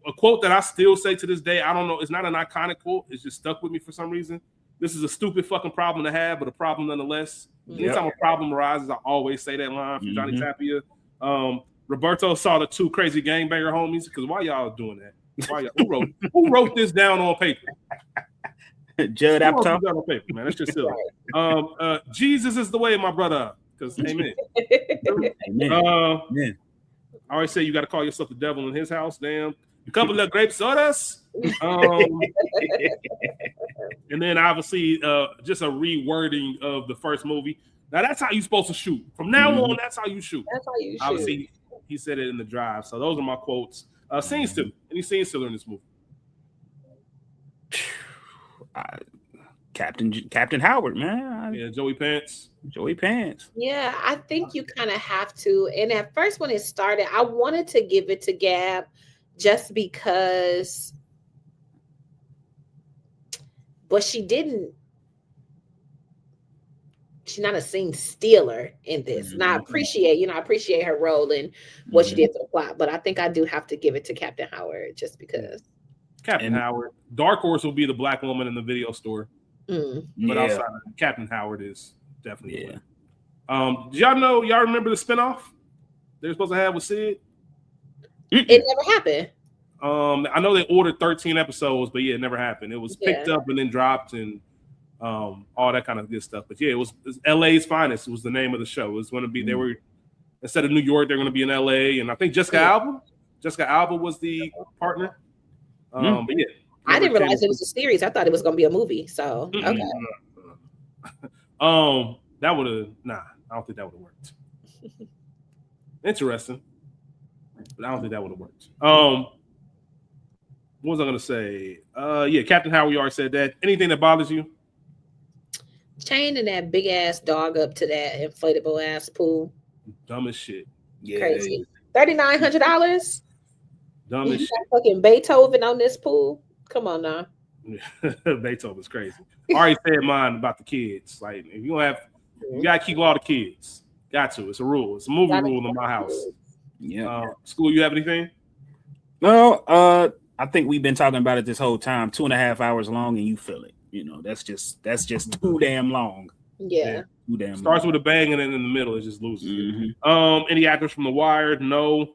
a quote that I still say to this day. I don't know. It's not an iconic quote. It's just stuck with me for some reason. This is a stupid fucking problem to have, but a problem nonetheless. Anytime a problem arises, I always say that line from Johnny Tapia. Roberto saw the two crazy gangbanger homies. Because why y'all doing that? Who wrote this down on paper? Judd Apatow. On paper, man. That's just silly. Jesus is the way, my brother. Because amen. Amen. I always say you got to call yourself the devil in his house. Damn. A couple of grape sodas. And then obviously just a rewording of the first movie. Now that's how you're supposed to shoot. From now on, that's how you shoot. That's how you shoot. Obviously, he said it in the drive. So those are my quotes. Scene still. Any scene still in this movie? Captain Howard, man. Yeah, Joey Pants. Yeah, I think you kind of have to. And at first, when it started, I wanted to give it to Gab just because, but she didn't. She's not a scene stealer in this. And I appreciate her role in what she did for the plot. But I think I do have to give it to Captain Howard just because. Captain Howard. Dark Horse will be the black woman in the video store. But outside of Captain Howard is definitely the winner. Do y'all remember the spinoff they were supposed to have with Sid? It never happened. I know they ordered 13 episodes, but it never happened. It was picked up and then dropped and all that kind of good stuff. But it was LA's Finest. It was the name of the show. It was going to be, they were, instead of New York, they're going to be in LA. And I think Jessica Alba was the partner. But I didn't realize it was a series. I thought it was going to be a movie. So, okay. That would have, I don't think that would have worked. Interesting. But I don't think that would have worked. What was I going to say? Captain Howard, you already said that. Anything that bothers you? Chaining that big ass dog up to that inflatable ass pool. Dumb as shit. Yeah. Crazy. $3,900? Dumb as shit. Fucking Beethoven on this pool. Come on now. Beethoven's crazy. I already said mine about the kids. Like, if you don't have, you gotta keep all the kids. Got to. It's a rule. It's a movie rule in my house. Yeah. School, you have anything? No. I think we've been talking about it this whole time. 2.5 hours long, and you feel it. You know, that's just too damn long. Yeah. Too damn. Starts with a bang, and then in the middle it just loses. Any actors from The Wire? No.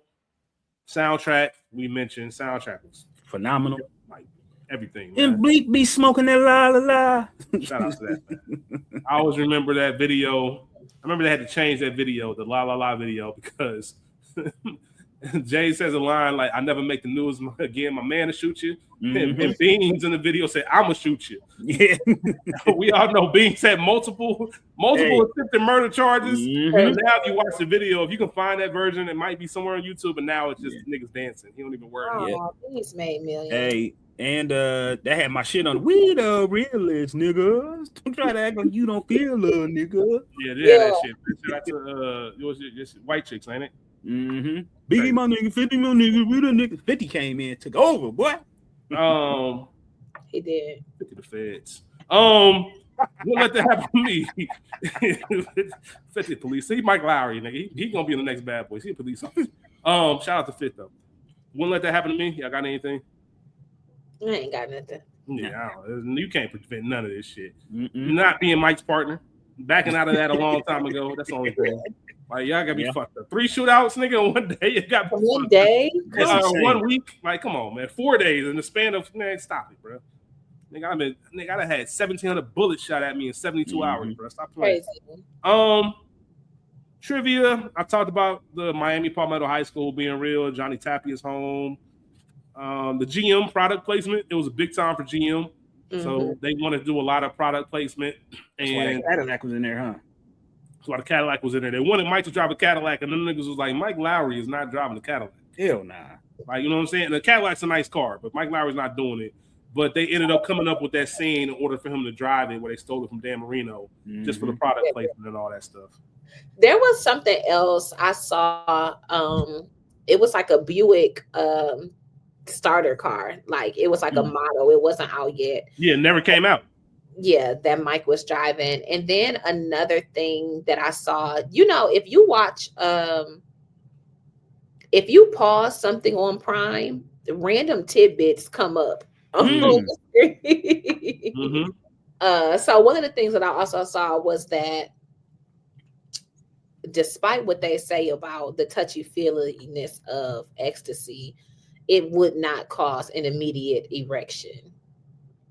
Soundtrack, we mentioned. Soundtrack was phenomenal. Like everything. And Bleak be smoking that la la la. Shout out to that, man. I always remember that video. I remember they had to change that video, the la la la video, because Jay says a line like, "I never make the news again. My man to shoot you." And Beans in the video said, "I'm gonna shoot you." Yeah, we all know Beans had multiple attempted murder charges. And now, if you watch the video, if you can find that version, it might be somewhere on YouTube. And now it's just niggas dancing. He don't even work. He's made millions. Hey, and that had my shit on. We the realest niggas. Don't try to act like you don't feel love, nigga. Yeah, that shit. That's it white chicks, ain't it? Biggie, my nigga, 50, my nigga, we the nigga. 50 came in, took over, boy. He did. 50 the feds. We'll let that happen to me. 50 police. See Mike Lowery, nigga. He gonna be in the next Bad Boys. He a police officer. Shout out to Fit though. Wouldn't let that happen to me. Y'all got anything? I ain't got nothing. Yeah, you can't prevent none of this shit. Not being Mike's partner, backing out of that a long time ago. That's the only thing. Like, y'all gotta be fucked up. 3 shootouts, nigga, in one day. You got one day, 1 week. Like, come on, man. 4 days in the span of stop it, bro. Nigga, I had 1,700 bullets shot at me in 72 hours, bro. Stop playing. Crazy. Trivia. I talked about the Miami Palmetto High School being real. Johnny Tapia's home. The GM product placement. It was a big time for GM. So they wanted to do a lot of product placement. And Cadillac was in there, huh? That's why the Cadillac was in there. They wanted Mike to drive a Cadillac, and then the niggas was like, Mike Lowery is not driving the Cadillac. Hell nah. Like, you know what I'm saying? And the Cadillac's a nice car, but Mike Lowery's not doing it. But they ended up coming up with that scene in order for him to drive it, where they stole it from Dan Marino just for the product placement and all that stuff. There was something else I saw. It was like a Buick starter car. Like, it was like a model. It wasn't out yet. Yeah, it never came out. yeah, that Mike was driving. And then another thing that I saw, if you watch, if you pause something on Prime, the random tidbits come up on the screen. Mm-hmm. So one of the things that I also saw was that despite what they say about the touchy-feeliness of ecstasy, it would not cause an immediate erection.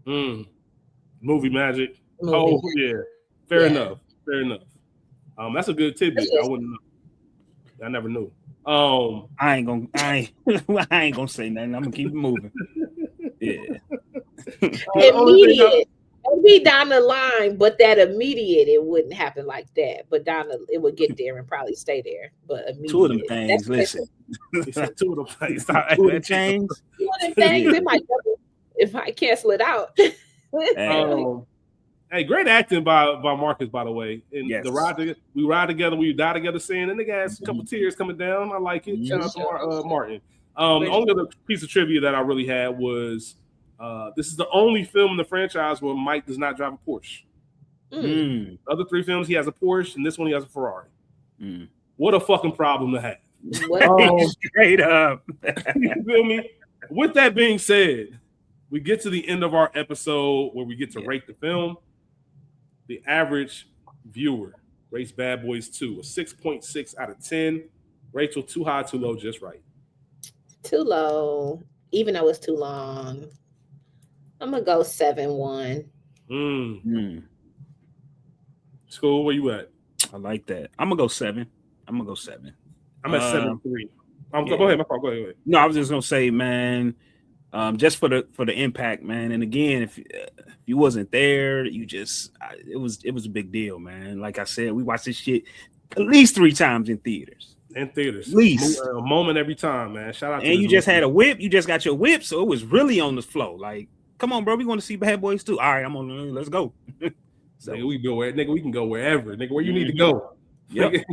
Movie magic. Movie. Oh yeah. Fair enough. That's a good tidbit. Just, I wouldn't know. I never knew. I ain't gonna say nothing. I'm gonna keep it moving. Yeah. immediate. Maybe down the line, but that immediate, it wouldn't happen like that. But it would get there and probably stay there. But immediate. Two of them things. Listen. He said two of them things. Two of them things. Two of them things. It might cancel it out. Hey, great acting by Marcus, by the way. And yes. we ride together, we die together scene, and the nigga has a couple tears coming down. I like it. Shout out to Martin. The only other piece of trivia that I really had was this is the only film in the franchise where Mike does not drive a Porsche. Other 3 films, he has a Porsche, and this one he has a Ferrari. What a fucking problem to have. Straight up. You feel me? With that being said, we get to the end of our episode where we get to rate the film. The average viewer rates Bad Boys 2 a 6.6 out of 10. Rachel, too high, too low, just right. Too low, even though it's too long. I'm gonna go 7-1. School, where you at? I like that. I'm gonna go 7. I'm at 7.3. Go ahead, my fault. Go ahead. No, I was just gonna say, man, just for the impact, man. And again, if you wasn't there, it was a big deal, man. Like I said, we watched this shit at least 3 times in theaters. At least a moment every time, man. Shout out. And you just had a whip. You just got your whip, so it was really on the flow. Like, come on, bro, we want to see Bad Boys 2. All right, I'm on. Let's go. So nigga, we can go wherever, nigga. Where you need to go. Yep.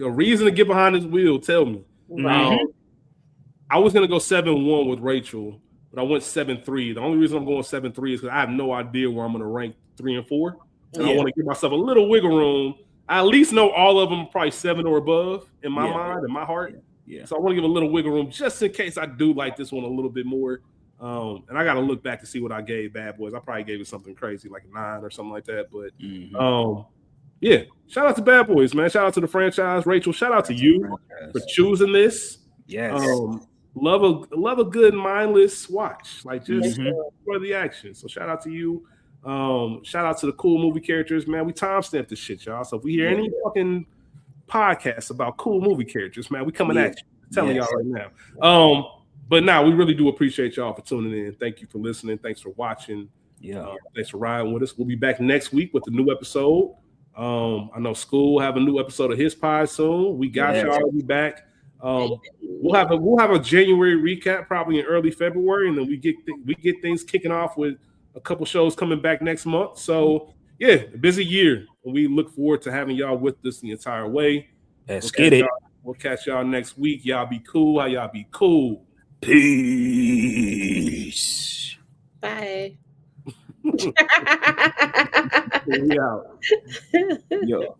A reason to get behind this wheel. Tell me. I was gonna go 7-1 with Rachel, but I went 7-3. The only reason I'm going 7-3 is because I have no idea where I'm gonna rank 3 and 4. And I want to give myself a little wiggle room. I at least know all of them are probably 7 or above in my mind, in my heart. Yeah. So I want to give a little wiggle room just in case I do like this one a little bit more. And I got to look back to see what I gave Bad Boys. I probably gave it something crazy like a 9 or something like that. But yeah, shout out to Bad Boys, man. Shout out to the franchise. Rachel, shout out to you for choosing this. Yes. Love a good mindless watch. Like just for the action. So shout out to you. Shout out to the cool movie characters, man. We timestamped this shit, y'all. So if we hear any fucking podcasts about cool movie characters, man, we coming at you. I'm telling y'all right now. But now we really do appreciate y'all for tuning in. Thank you for listening. Thanks for watching. Thanks for riding with us. We'll be back next week with a new episode. I know School will have a new episode of his pod soon. We got y'all. We'll be back. We'll have a January recap probably in early February, and then we get things kicking off with a couple shows coming back next month. So yeah, a busy year. And we look forward to having y'all with us the entire way. Let's get it. We'll catch y'all next week. Y'all be cool. How y'all be cool. Peace. Bye. We out. Yo.